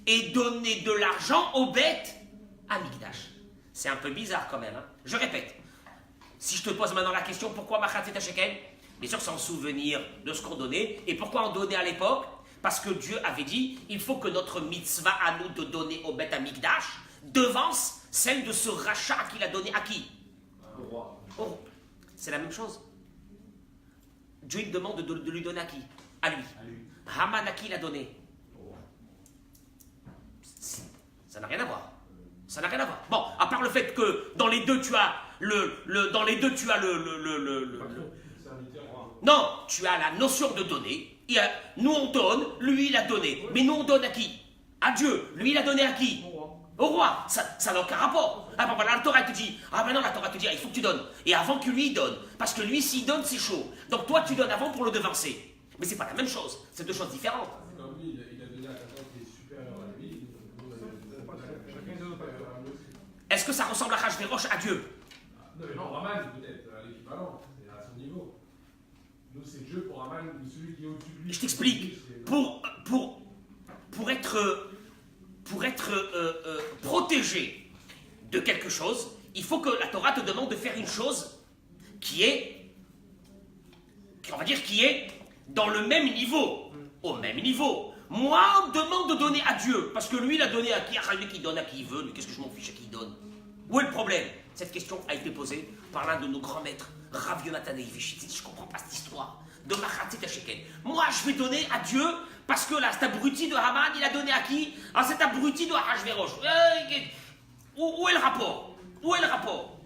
et donner de l'argent aux bêtes à Mikdash. C'est un peu bizarre quand même. Hein? Je répète. Si je te pose maintenant la question, pourquoi Machatzit à Shekel? Bien sûr, c'est en souvenir de ce qu'on donnait. Et pourquoi on donnait à l'époque? Parce que Dieu avait dit, il faut que notre mitzvah à nous de donner au Beth Amikdash devance celle de ce rachat qu'il a donné à qui?
Au roi.
Oh, c'est la même chose. Dieu il demande de lui donner à qui? À lui. Haman à qui il a donné? Ça n'a rien à voir. Ça n'a rien à voir. Bon, à part le fait que dans les deux tu as non, tu as la notion de donner. Nous on donne, lui il a donné. Mais nous on donne à qui? À Dieu. Lui il a donné à qui? Au roi. Ça n'a aucun rapport. Ah ben voilà, la Torah te dit, la Torah te dit, il faut que tu donnes. Et avant que lui il donne. Parce que lui s'il donne c'est chaud. Donc toi tu donnes avant pour le devancer. Mais c'est pas la même chose. C'est deux choses différentes.
Non, lui, il a donné à quelqu'un qui est supérieur à lui.
Est-ce que ça ressemble à Achashverosh à Dieu?
Non, Raman peut-être, à l'équivalent, c'est à son niveau. Nous, c'est Dieu pour Raman, celui qui est au-dessus de lui.
Je t'explique. Pour être protégé de quelque chose, il faut que la Torah te demande de faire une chose qui est dans le même niveau. Au même niveau. Moi, on me demande de donner à Dieu, parce que lui, il a donné à qui? À lui qui donne à qui il veut, lui, qu'est-ce que je m'en fiche à qui il donne? Où est le problème? Cette question a été posée par l'un de nos grands maîtres, Rav Yonatan Eivish. Je ne comprends pas cette histoire de Machatzit à Shekel. Moi, je vais donner à Dieu, parce que là, cet abruti de Haman, il a donné à qui? À cet abruti de Achashverosh. Où est le rapport? Où est le rapport?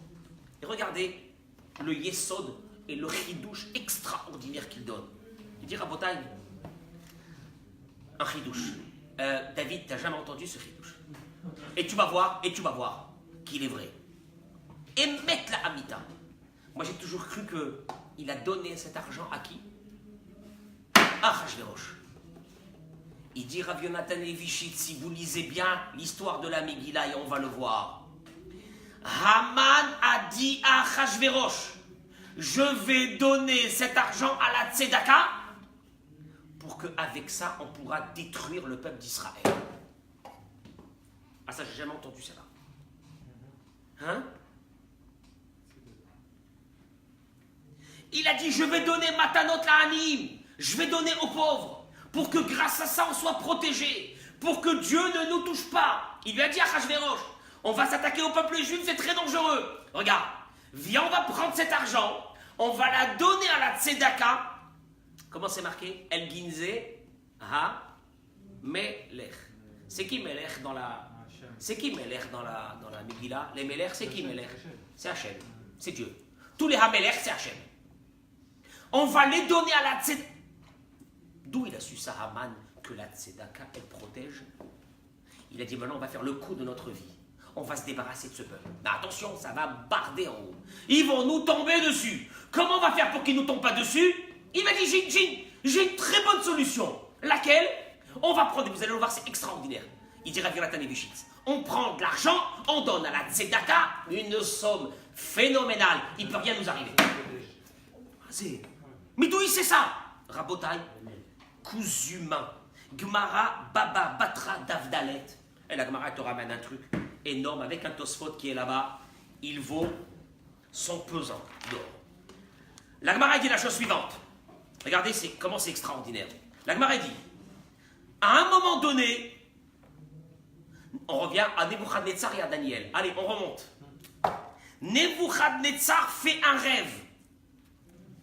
Et regardez le Yesod et le chidouche extraordinaire qu'il donne. Il dit, Rabotai, un chidouche. David, t'as jamais entendu ce chidouche? Et tu vas voir qu'il est vrai. Et mettre la Amita. Moi, j'ai toujours cru qu'il a donné cet argent à qui? À Achashverosh. Il dit Rav Yonatan Eivish, si vous lisez bien l'histoire de la Megillah, et on va le voir. Haman a dit à Achashverosh, je vais donner cet argent à la Tzedaka pour qu'avec ça, on pourra détruire le peuple d'Israël. Ah ça, j'ai jamais entendu ça là. Hein? Il a dit, je vais donner matanot la'anim, je vais donner aux pauvres, pour que grâce à ça, on soit protégé, pour que Dieu ne nous touche pas. Il lui a dit à Achashverosh, on va s'attaquer au peuple juif, c'est très dangereux. Regarde, viens, on va prendre cet argent, on va la donner à la tzedaka. Comment c'est marqué? El Ginze ha Melech. C'est qui Melech dans la... C'est qui Melech dans la Megillah? Les Melech, c'est qui Melech? C'est Hachem, c'est Dieu. Tous les Hamelech, c'est Hachem. On va les donner à la tzedaka. D'où il a su ça, Haman, que la tzedaka, elle protège? Il a dit, maintenant, on va faire le coup de notre vie. On va se débarrasser de ce peuple. Mais attention, ça va barder en haut. Ils vont nous tomber dessus. Comment on va faire pour qu'ils ne nous tombent pas dessus? Il m'a dit, j'ai une très bonne solution. Laquelle? On va prendre, vous allez le voir, c'est extraordinaire. Il dira, Viratan et Vishitz, on prend de l'argent, on donne à la tzedaka une somme phénoménale. Il ne peut rien nous arriver. Mais d'où il sait ça? Rabotai, Kouzuma, Gmara, Baba, Batra, Davdalet. Et la Gmara te ramène un truc énorme avec un Tosfot qui est là-bas. Il vaut son pesant d'or. La Gmara dit la chose suivante. Regardez comment c'est extraordinaire. La Gmara dit, à un moment donné, on revient à Nebuchadnezzar et à Daniel. Allez, on remonte. Nebuchadnezzar fait un rêve.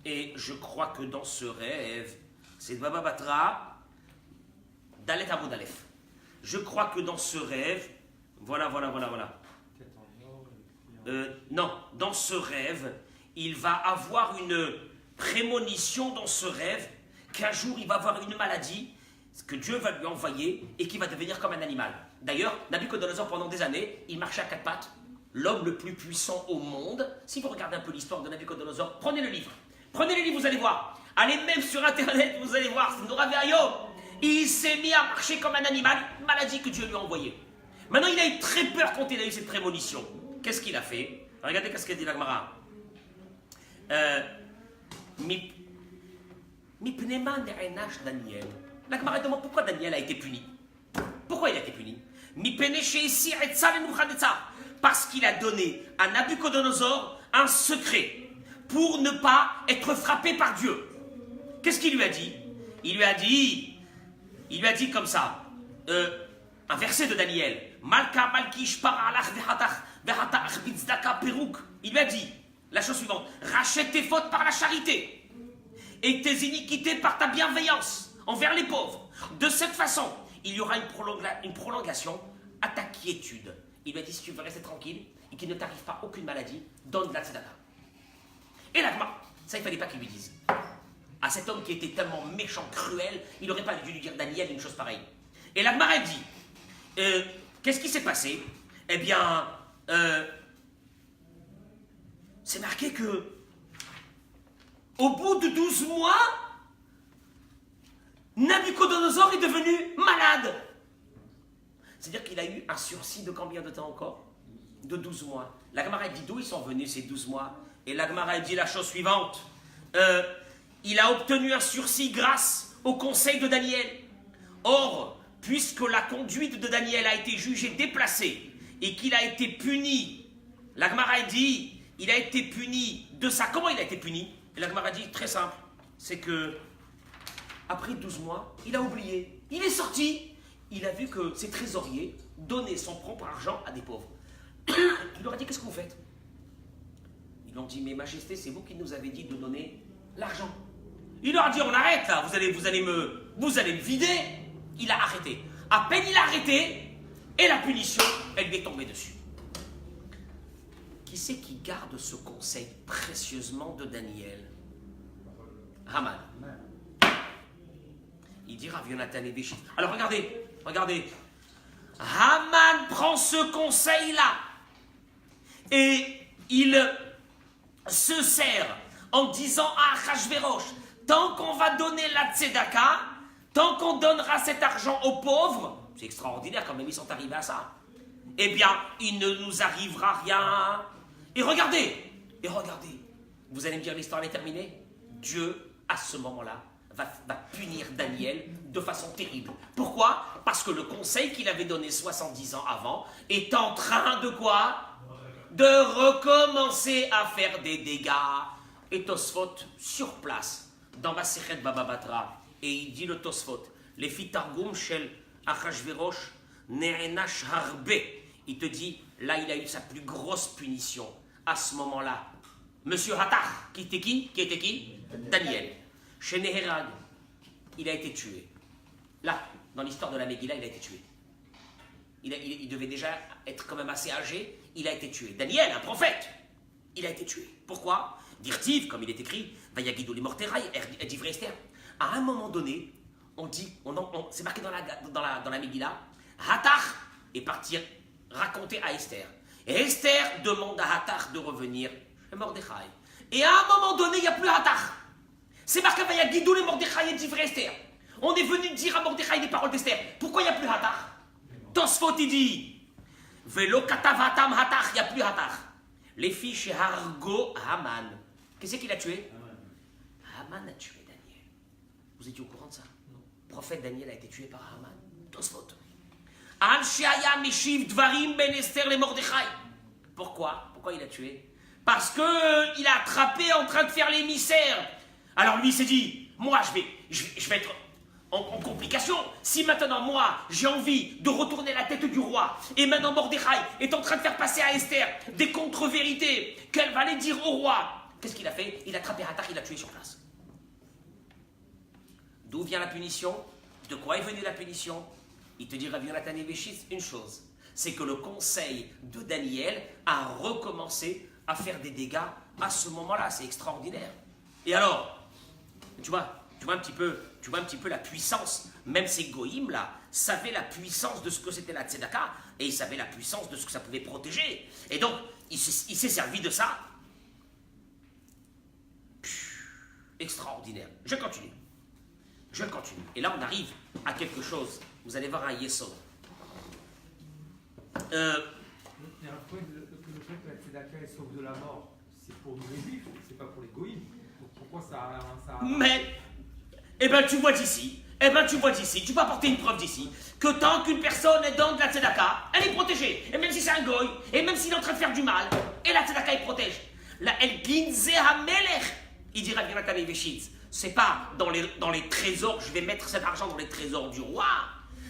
Et je crois que dans ce rêve, c'est Baba Batra, Dalet Abou Dalef. Je crois que dans ce rêve, voilà. Non, dans ce rêve, il va avoir une prémonition dans ce rêve qu'un jour il va avoir une maladie que Dieu va lui envoyer et qui va devenir comme un animal. D'ailleurs, Nabuchodonosor, pendant des années, il marchait à quatre pattes, l'homme le plus puissant au monde. Si vous regardez un peu l'histoire de Nabuchodonosor, prenez le livre, vous allez voir. Allez même sur Internet, vous allez voir, c'est Nora Verio. Il s'est mis à marcher comme un animal, maladie que Dieu lui a envoyée. Maintenant, il a eu très peur quand il a eu cette prémonition. Qu'est-ce qu'il a fait? Regardez qu'est-ce qu'elle dit la Gemara. Mipnema ne'enash Daniel. La Gemara demande pourquoi Daniel a été puni. Pourquoi il a été puni? Parce qu'il a donné à Nabuchodonosor un secret pour ne pas être frappé par Dieu. Qu'est-ce qu'il lui a dit? Il lui a dit comme ça, un verset de Daniel. Malka malkish paralach vehatach bitzdaka perouk. Il lui a dit la chose suivante: rachète tes fautes par la charité et tes iniquités par ta bienveillance envers les pauvres. De cette façon, il y aura une prolongation à ta quiétude. Il lui a dit, si tu veux rester tranquille et qu'il ne t'arrive pas aucune maladie, donne de la tzedaka. Et l'agma, ça il ne fallait pas qu'il lui dise. À cet homme qui était tellement méchant, cruel, il n'aurait pas dû lui dire Daniel une chose pareille. Et l'agma a dit, qu'est-ce qui s'est passé? Eh bien, c'est marqué que au bout de 12 mois, Nabuchodonosor est devenu malade. C'est-à-dire qu'il a eu un sursis de combien de temps encore? De 12 mois. La Gemara dit d'où ils sont venus ces 12 mois. Et la Gemara dit la chose suivante. Il a obtenu un sursis grâce au conseil de Daniel. Or, puisque la conduite de Daniel a été jugée déplacée et qu'il a été puni, la Gemara dit, il a été puni de ça. Comment il a été puni? Et la Gemara dit très simple, c'est que après 12 mois, il a oublié. Il est sorti. Il a vu que ses trésoriers donnaient son propre argent à des pauvres. Il leur a dit, qu'est-ce que vous faites? Ils lui ont dit, mais majesté, c'est vous qui nous avez dit de donner l'argent. Il leur a dit, on arrête là, vous allez me vider. Il a arrêté. À peine il a arrêté, et la punition, elle lui est tombée dessus. Qui c'est qui garde ce conseil précieusement de Daniel? Haman. Il dit Rav Yonatan et Béchit. Alors regardez. Haman prend ce conseil-là et il se sert en disant à Achashverosh, tant qu'on va donner la tzedaka, tant qu'on donnera cet argent aux pauvres, c'est extraordinaire quand même, ils sont arrivés à ça, eh bien, il ne nous arrivera rien. Et regardez, vous allez me dire l'histoire est terminée? Dieu, à ce moment-là, va punir Daniel de façon terrible. Pourquoi? Parce que le conseil qu'il avait donné 70 ans avant est en train de quoi? De recommencer à faire des dégâts. Et Tosfot, sur place, dans Masechet Baba Batra, et il dit le Tosfot, les fitargum shel Achashverosh ne'enash harbe. Il te dit, là il a eu sa plus grosse punition. À ce moment-là, Monsieur Hatar, qui était qui? Qui était qui? Daniel. Chez Neherag, il a été tué. Là, dans l'histoire de la Megillah, il a été tué. Il devait déjà être quand même assez âgé. Il a été tué. Daniel, un prophète, il a été tué. Pourquoi? Dirtiv, comme il est écrit, Vayagidou les morteraï, d'Ivre Esther. À un moment donné, on dit, c'est marqué dans la Megillah, Hatar est parti raconter à Esther. Et Esther demande à Hatar de revenir chez Mordechai. Et à un moment donné, il n'y a plus Hatar. C'est marqué Vayagidou les Mordechai et d'Ivre Esther. On est venu dire à Mordechai les paroles d'Esther. Pourquoi il n'y a plus Hatar? Tosfot il dit Velo katavatam Hatar, il n'y a plus Hatar. Les filles chez Hargo Haman. Qu'est-ce qu'il a tué? Haman a tué Daniel. Vous étiez au courant de ça? Non. Le prophète Daniel a été tué par Haman. Tosfot. Al Sheaya Meshiv Dvarim Ben Esther les Mordechai. Pourquoi? Pourquoi il a tué? Parce que il a attrapé en train de faire l'émissaire. Alors lui il s'est dit, moi je vais être en complication. Si maintenant moi j'ai envie de retourner la tête du roi et maintenant Mordechai est en train de faire passer à Esther des contre-vérités qu'elle va les dire au roi, qu'est-ce qu'il a fait? Il a attrapé Hatar, il l'a tué sur place. D'où vient la punition? De quoi est venue la punition? Il te dit Rabbi Yonatan Eveshitz une chose, c'est que le conseil de Daniel a recommencé à faire des dégâts à ce moment-là. C'est extraordinaire. Et alors, tu vois un petit peu la puissance. Même ces goïms là savaient la puissance de ce que c'était la tzedaka et ils savaient la puissance de ce que ça pouvait protéger. Et donc, il s'est servi de ça. Extraordinaire. Je continue. Et là, on arrive à quelque chose. Vous allez voir un yesod.
Il y a un point que le fait que la tzedaka est sauve de la mort, c'est pour nous les juifs, c'est pas pour les goïms. Donc pourquoi ça...
Mais, tu vois d'ici, tu peux apporter une preuve d'ici, que tant qu'une personne est dans de la tzedaka, elle est protégée. Et même si c'est un goï, et même s'il est en train de faire du mal, et la tzedaka il protège. La El Ginze HaMelech, il dira bien Nathan Eveshitz, c'est pas dans les trésors, je vais mettre cet argent dans les trésors du roi,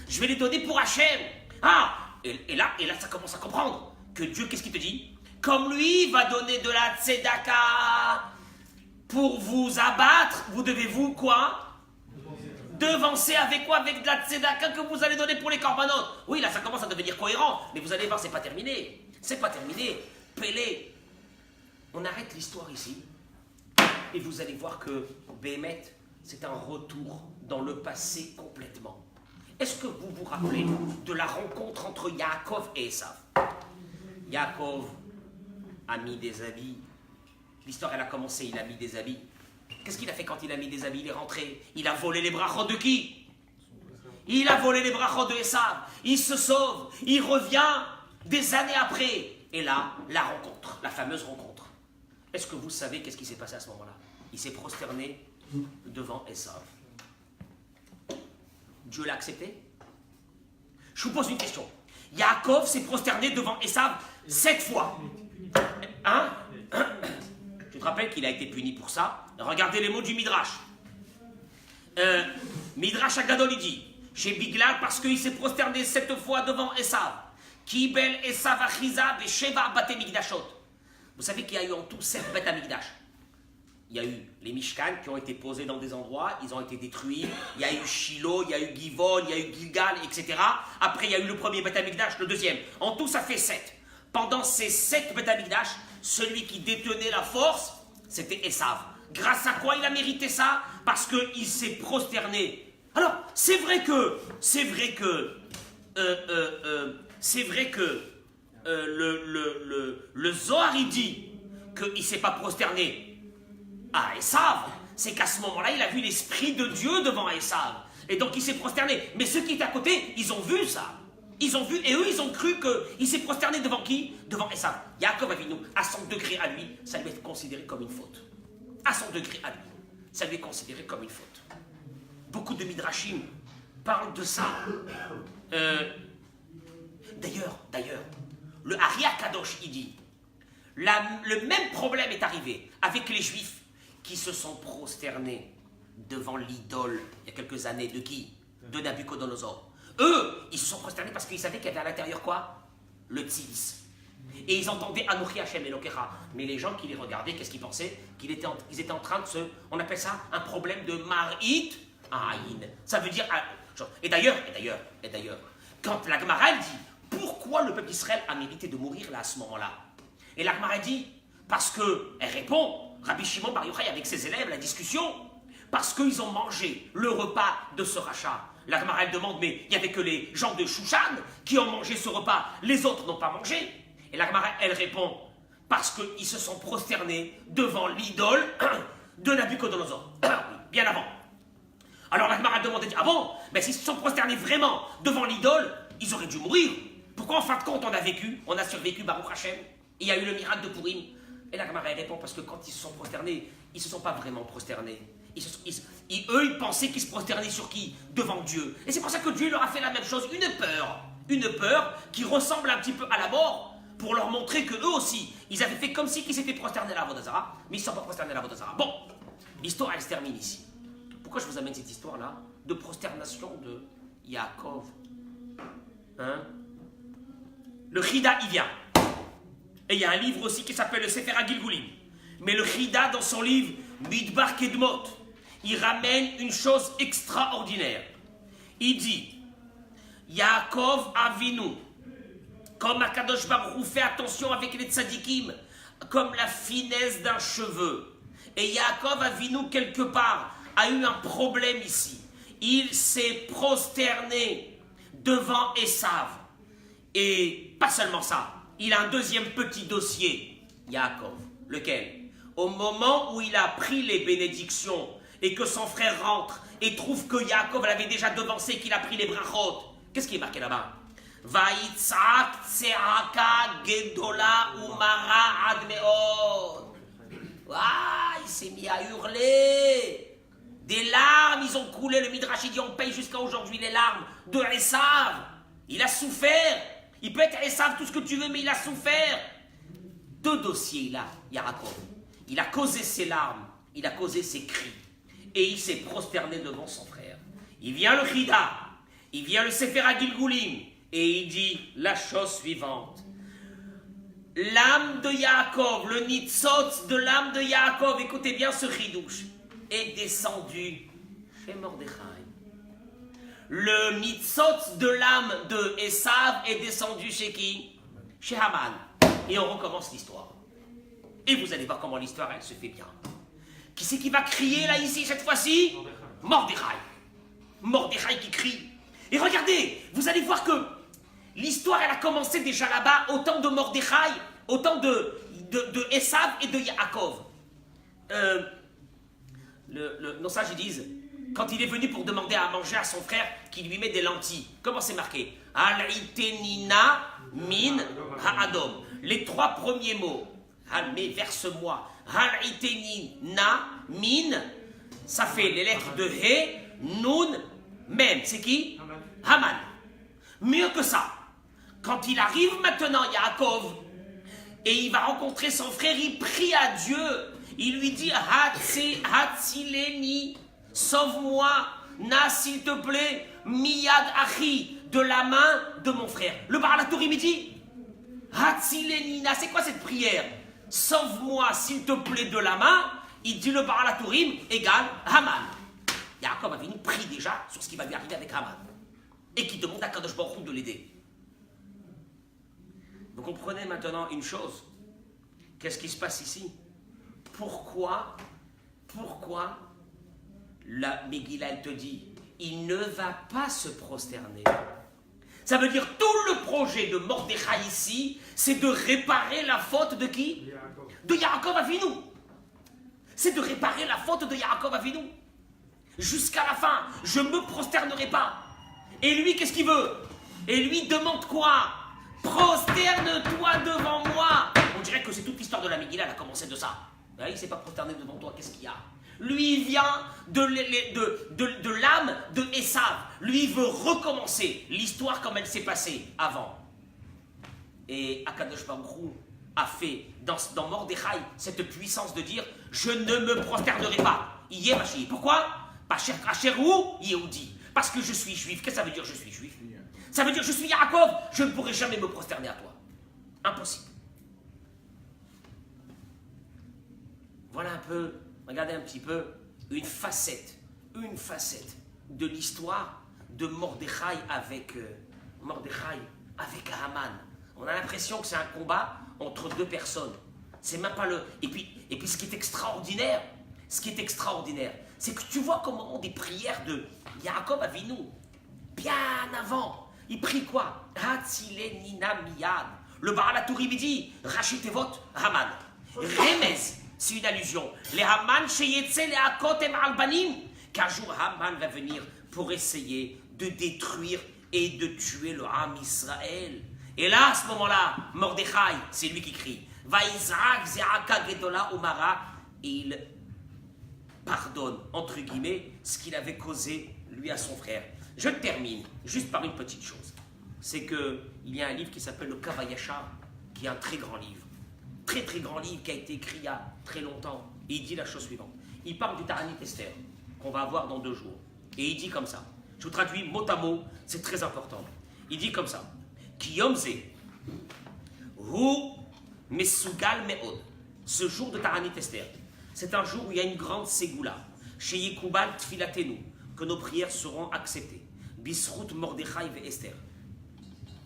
je vais les donner pour Hachem. Et là, ça commence à comprendre que Dieu, qu'est-ce qu'il te dit? Comme lui va donner de la tzedaka pour vous abattre, vous devez vous quoi? Devancer avec quoi? Avec de la tzedaka que vous allez donner pour les corbanotes. Oui, là, ça commence à devenir cohérent, mais vous allez voir, c'est pas terminé. Pélé. On arrête l'histoire ici, et vous allez voir que Béhémet, c'est un retour dans le passé complètement. Est-ce que vous vous rappelez de la rencontre entre Yaakov et Esav? Yaakov a mis des habits. L'histoire, elle a commencé, il a mis des habits. Qu'est-ce qu'il a fait quand il a mis des habits? Il est rentré. Il a volé les brachot de qui? Il a volé les brachot de Esav. Il se sauve. Il revient des années après. Et là, la rencontre, la fameuse rencontre. Est-ce que vous savez qu'est-ce qui s'est passé à ce moment-là? Il s'est prosterné devant Esav. Dieu l'a accepté? Je vous pose une question. Yaakov s'est prosterné devant Esav 7 fois. Hein? Tu te rappelles qu'il a été puni pour ça? Regardez les mots du Midrash. Midrash Agadol, il dit, chez Biglal, parce qu'il s'est prosterné 7 fois devant Esav. Kibel Esav Achiza Besheva Bate Migdashot. Vous savez qu'il y a eu en tout 7 Beth Amigdash. Il y a eu les Mishkan qui ont été posés dans des endroits, ils ont été détruits. Il y a eu Shiloh, il y a eu Givon, il y a eu Gilgal, etc. Après, il y a eu le premier Beth Amigdash, le deuxième. En tout, ça fait 7. Pendant ces 7 Beth Amigdash, celui qui détenait la force, c'était Esav. Grâce à quoi il a mérité ça? Parce qu'il s'est prosterné. Alors, c'est vrai que le Zohar, il dit qu'il ne s'est pas prosterné à Esav. C'est qu'à ce moment-là, il a vu l'esprit de Dieu devant Esav. Et donc, il s'est prosterné. Mais ceux qui étaient à côté, ils ont vu ça. Ils ont vu, et eux, ils ont cru qu'il s'est prosterné devant qui? Devant Esav. Yaakov Avinu, à son degré à lui, ça lui est considéré comme une faute. À son degré à lui, ça lui est considéré comme une faute. beaucoup de Midrashim parlent de ça. D'ailleurs, le Ari Kadosh, il dit, le même problème est arrivé avec les Juifs qui se sont prosternés devant l'idole, il y a quelques années, de qui? De Nabucodonosor. Eux, ils se sont prosternés parce qu'ils savaient qu'il y avait à l'intérieur quoi? Le tzitz. Et ils entendaient Anochi Hashem Elokecha. Mais les gens qui les regardaient, qu'est-ce qu'ils pensaient? Ils étaient en train de se... On appelle ça un problème de Marit Aïn. Ça veut dire... Et d'ailleurs, quand la Gemara elle dit pourquoi le peuple d'Israël a mérité de mourir là à ce moment-là? Et la Gemara dit parce que, elle répond, Rabbi Shimon Bar Yochai avec ses élèves, la discussion, parce qu'ils ont mangé le repas de ce rachat. La Gemara elle demande, mais il n'y avait que les gens de Shushan qui ont mangé ce repas, les autres n'ont pas mangé. Et la Gemara elle répond, parce qu'ils se sont prosternés devant l'idole de Nabucodonosor. Bien avant. Alors la Gemara demandait, ah bon, mais s'ils se sont prosternés vraiment devant l'idole, ils auraient dû mourir. Pourquoi en fin de compte on a survécu Baruch Hashem, et il y a eu le miracle de Purim? Et la Gemara répond, parce que quand ils se sont prosternés, ils ne se sont pas vraiment prosternés. Eux, ils pensaient qu'ils se prosternaient sur qui? Devant Dieu. Et c'est pour ça que Dieu leur a fait la même chose, une peur qui ressemble un petit peu à la mort, pour leur montrer que eux aussi, ils avaient fait comme si ils s'étaient prosternés à la Avodah Zarah, mais ils ne sont pas prosternés à la Avodah Zarah. Bon, l'histoire elle se termine ici. Pourquoi je vous amène cette histoire-là de prosternation de Yaakov? Hein? Le Chida, il vient. Et il y a un livre aussi qui s'appelle le Sefer HaGilgulim. Mais le Chida, dans son livre Midbar Kedmot, il ramène une chose extraordinaire. Il dit, Yaakov Avinu, comme Akadosh Baruch Hu fait attention avec les tzadikim, comme la finesse d'un cheveu. Et Yaakov Avinu, quelque part, a eu un problème ici. Il s'est prosterné devant Esav. Et pas seulement ça, il a un deuxième petit dossier, Yaakov. Lequel? Au moment où il a pris les bénédictions et que son frère rentre et trouve que Yaakov l'avait déjà devancé, qu'il a pris les brachot, qu'est-ce qui est marqué là-bas? Vaïtzak tseaka gedola umara admeod. Il s'est mis à hurler. Des larmes, ils ont coulé. Le Midrash dit on paye jusqu'à aujourd'hui les larmes de Esav. Il a souffert. Il peut être Esav tout ce que tu veux, mais il a souffert. Deux dossiers là, Yaakov. Il a causé ses larmes, il a causé ses cris. Et il s'est prosterné devant son frère. Il vient le Chida, il vient le Sefer HaGilgulim, et il dit la chose suivante. L'âme de Yaakov, le nitzotz de l'âme de Yaakov, écoutez bien ce chidouche, est descendu chez Mordechai. Le nitzotz de l'âme de Esav est descendu chez qui? Chez Haman. Et on recommence l'histoire. Et vous allez voir comment l'histoire, elle se fait bien. Qui c'est qui va crier là, ici, cette fois-ci? Mordechai. Mordechai qui crie. Et regardez, vous allez voir que l'histoire, elle a commencé déjà là-bas, au temps de Mordechai, au temps de Esav et de Yaakov. Non, ça, ils disent, quand il est venu pour demander à manger à son frère qui lui met des lentilles, comment c'est marqué? Al-itenina min ha'adom. Les trois premiers mots. Mais verse-moi. Al-itenina min. Ça fait les lettres de He, Nun, Mem. C'est qui? Haman. Mieux que ça. Quand il arrive maintenant, Yaakov, et il va rencontrer son frère, il prie à Dieu. Il lui dit, Hatsileni, sauve-moi, na s'il te plaît, miyad achi, de la main de mon frère. Le Baal HaTurim, il dit, Hatsileni, na, c'est quoi cette prière? Sauve-moi, s'il te plaît, de la main. Il dit le Baal HaTurim égale Haman. Yaakov avait une prie déjà sur ce qui va lui arriver avec Haman. Et qui demande à Kadosh Baruch Hu de l'aider. Vous comprenez maintenant une chose? Qu'est-ce qui se passe ici? Pourquoi la Megillah, elle te dit, il ne va pas se prosterner. Ça veut dire tout le projet de Mordechai ici, c'est de réparer la faute de qui? De Yaakov Avinu. C'est de réparer la faute de Yaakov Avinu. Jusqu'à la fin, je ne me prosternerai pas. Et lui, qu'est-ce qu'il veut? Et lui demande quoi? Prosterne-toi devant moi. On dirait que c'est toute l'histoire de la Megillah, elle a commencé de ça. Il ne s'est pas prosterné devant toi, qu'est-ce qu'il y a? Lui, il vient de l'âme de Esav. Lui, il veut recommencer l'histoire comme elle s'est passée avant. Et Akadosh Baruch Hu a fait dans Mordechai cette puissance de dire « Je ne me prosternerai pas ». Pourquoi? Parce que je suis juif. Qu'est-ce que ça veut dire je suis juif? Ça veut dire je suis Yaakov. Je ne pourrai jamais me prosterner à toi. Impossible. Voilà un peu, regardez un petit peu, une facette de l'histoire de Mordechai avec Haman. On a l'impression que c'est un combat entre deux personnes. C'est même pas le. Et puis ce qui est extraordinaire, c'est que tu vois comment des prières de Yaakov Avinu, bien avant, il prie quoi? Hatzile Nina Miyad. Le Baal HaTurim dit Rachitevot Haman. Remez, c'est une allusion. Les Haman Sheyetze les Akotem Albanim. Qu'un jour Haman va venir pour essayer de détruire et de tuer le Ham Israël. Et là, à ce moment-là, Mordechai, c'est lui qui crie. Vaïzrak Zeaka Gedola Umara. Et il pardonne, entre guillemets, ce qu'il avait causé, lui, à son frère. Je termine juste par une petite chose. C'est qu'il y a un livre qui s'appelle le Kavayashar, qui est un très grand livre. Très très grand livre qui a été écrit il y a très longtemps. Et il dit la chose suivante. Il parle du Ta'anit Esther, qu'on va avoir dans 2 jours. Et il dit comme ça. Je vous traduis mot à mot, c'est très important. Il dit comme ça. Kiyomze, Hu Mesugal Meod. Ce jour de Ta'anit Esther, c'est un jour où il y a une grande ségoula. Chez Yekubal Tfilatenu, que nos prières seront acceptées. Bisrout Mordechai ve Esther.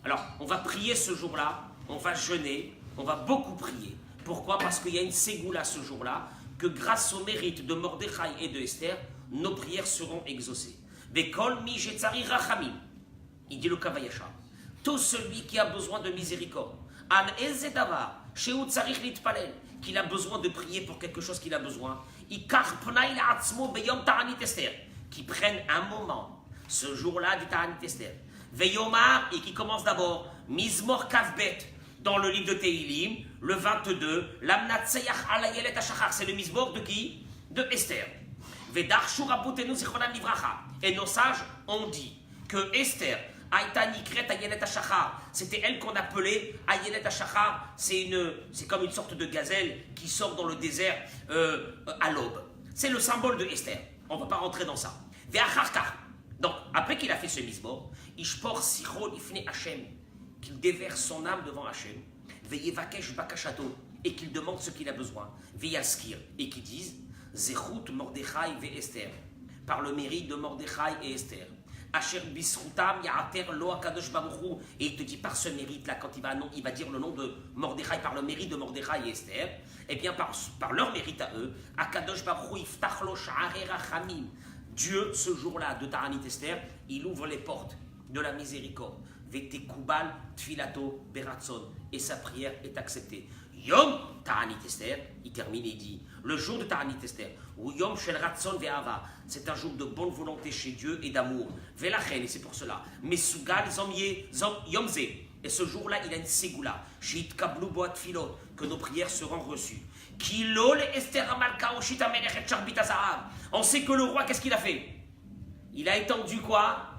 Alors, on va prier ce jour-là, on va jeûner, on va beaucoup prier. Pourquoi? Parce qu'il y a une ségoula ce jour-là, que grâce au mérite de Mordechai et de Esther, nos prières seront exaucées. Vekol mi jetzari rachamim. Il dit le Kavayashar. Tout celui qui a besoin de miséricorde, an ezedavar, sheu tzarich litpalel, qu'il a besoin de prier pour quelque chose qu'il a besoin, ikar pnai la'atzmo beyom ta'anit Esther, qui prenne un moment, ce jour-là du Ta'anit Esther, veyomar, et qui commence d'abord, Mizmor Kavbet, dans le livre de Tehilim, le 22, Lamnat Seyach Alayelet Hashachar, c'est le Mizmor de qui? De Esther. Vedar Shurabutenu Zichronam Livracha. Et nos sages ont dit que Esther, Aïta Nikret Ayelet Hashachar, c'était elle qu'on appelait Ayelet Hashachar, c'est comme une sorte de gazelle qui sort dans le désert à l'aube. C'est le symbole de Esther. On ne va pas rentrer dans ça. Ve'acharkar. Donc, après qu'il a fait ce misbor, Ishpor Sichol Ifne Hashem, qu'il déverse son âme devant Hashem, Ve'yevakesh Bakashato, et qu'il demande ce qu'il a besoin, Ve'yaskir, et qu'il dise Zechut Mordechai ve Esther, par le mérite de Mordechai et Esther. Asher Bisrutam Ya'ater Lo Akadosh Baruch Hu, et il te dit par ce mérite-là, quand il va dire le nom de Mordechai, par le mérite de Mordechai et Esther, et bien par leur mérite à eux, Akadosh Baruch Hu Iftach Lo Sha'arei Rachamim. Dieu, ce jour-là de Ta'anit Esther, il ouvre les portes de la miséricorde. Vetekubal Tfilato Beratson, et sa prière est acceptée. Yom Ta'anit Esther, il termine et dit, le jour de Ta'anit Esther, ou Yom Shel Ratson Ve'ava, c'est un jour de bonne volonté chez Dieu et d'amour. Ve'lachen, et c'est pour cela. Mesugal Yomze, et ce jour-là, il a une ségoula. Shit Kablu Boat Filot, que nos prières seront reçues. Kilo le Esther Amalka Oshita Melech et Charbit Azarav. On sait que le roi, qu'est-ce qu'il a fait? Il a étendu quoi?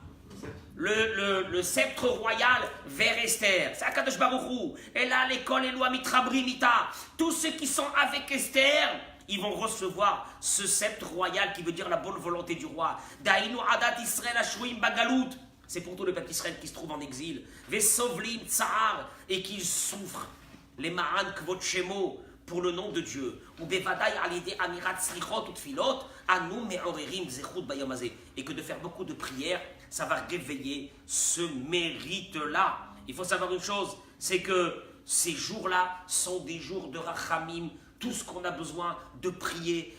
Le sceptre royal vers Esther. C'est Akadosh Baruch Hu. Et là, l'école Eloi Mitrabrimita. Tous ceux qui sont avec Esther, ils vont recevoir ce sceptre royal qui veut dire la bonne volonté du roi. Dainu Adat Israël Ashruim Bagalout. C'est pour tout le peuple d'Israël qui se trouve en exil. Vesovlim Tsahar, et qu'ils souffrent. Les Ma'an Kvot Shemo, pour le nom de Dieu. Ou Bevadaï Alide Amirat Slichot ou Tfilot, Anu Me'orerim Zechut Bayamazé. Et que de faire beaucoup de prières, ça va réveiller ce mérite-là. Il faut savoir une chose, c'est que ces jours-là sont des jours de Rachamim. Tout ce qu'on a besoin de prier,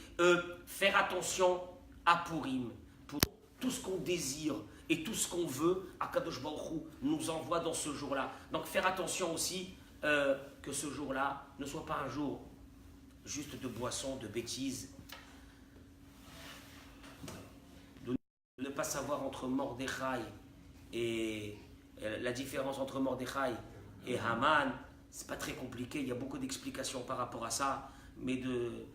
faire attention à Purim. Pour tout ce qu'on désire et tout ce qu'on veut, Akadosh Baruch Hu nous envoie dans ce jour-là. Donc faire attention aussi que ce jour-là ne soit pas un jour juste de boissons, de bêtises, de ne pas savoir entre Mordechai et la différence entre Mordechai et Haman. C'est pas très compliqué, il y a beaucoup d'explications par rapport à ça, mais de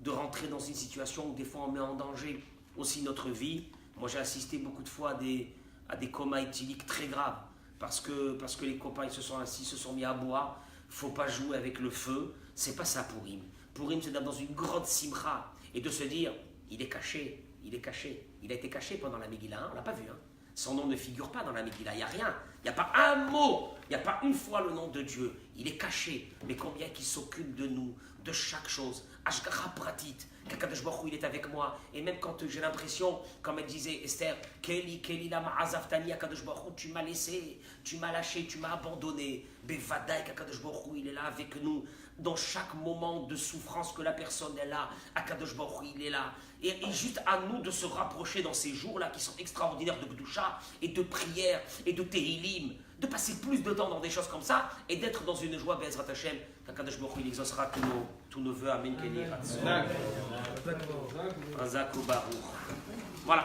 de rentrer dans une situation où des fois on met en danger aussi notre vie. Moi j'ai assisté beaucoup de fois à des comas éthyliques très graves parce que les copains ils se sont assis, se sont mis à boire. Faut pas jouer avec le feu, c'est pas ça Pourim. Pourim c'est d'être dans une grande simcha et de se dire il est caché, il est caché. Il a été caché pendant la Megillah, hein, on l'a pas vu. Hein. Son nom ne figure pas dans la Megillah, il n'y a rien. Il n'y a pas un mot, il n'y a pas une fois le nom de Dieu. Il est caché. Mais combien qu'il s'occupe de nous, de chaque chose. Ashgara pratit, qu'Akadosh Baruch Hu, il est avec moi. Et même quand j'ai l'impression, comme elle disait Esther, Keli lama azaftani, Akadosh Baruch Hu, tu m'as laissé, tu m'as lâché, tu m'as abandonné. Bevadaï, qu'Akadosh Baruch Hu, il est là avec nous. Dans chaque moment de souffrance que la personne est là, Akadosh Baruch Hu, il est là. Et juste à nous de se rapprocher dans ces jours-là qui sont extraordinaires de Gdusha et de prière et de Tehilim, de passer plus de temps dans des choses comme ça et d'être dans une joie, Be'ezrat Hashem, qu'Akadosh Baruch Hu, il exaucera tous nos vœux. Amen. Voilà.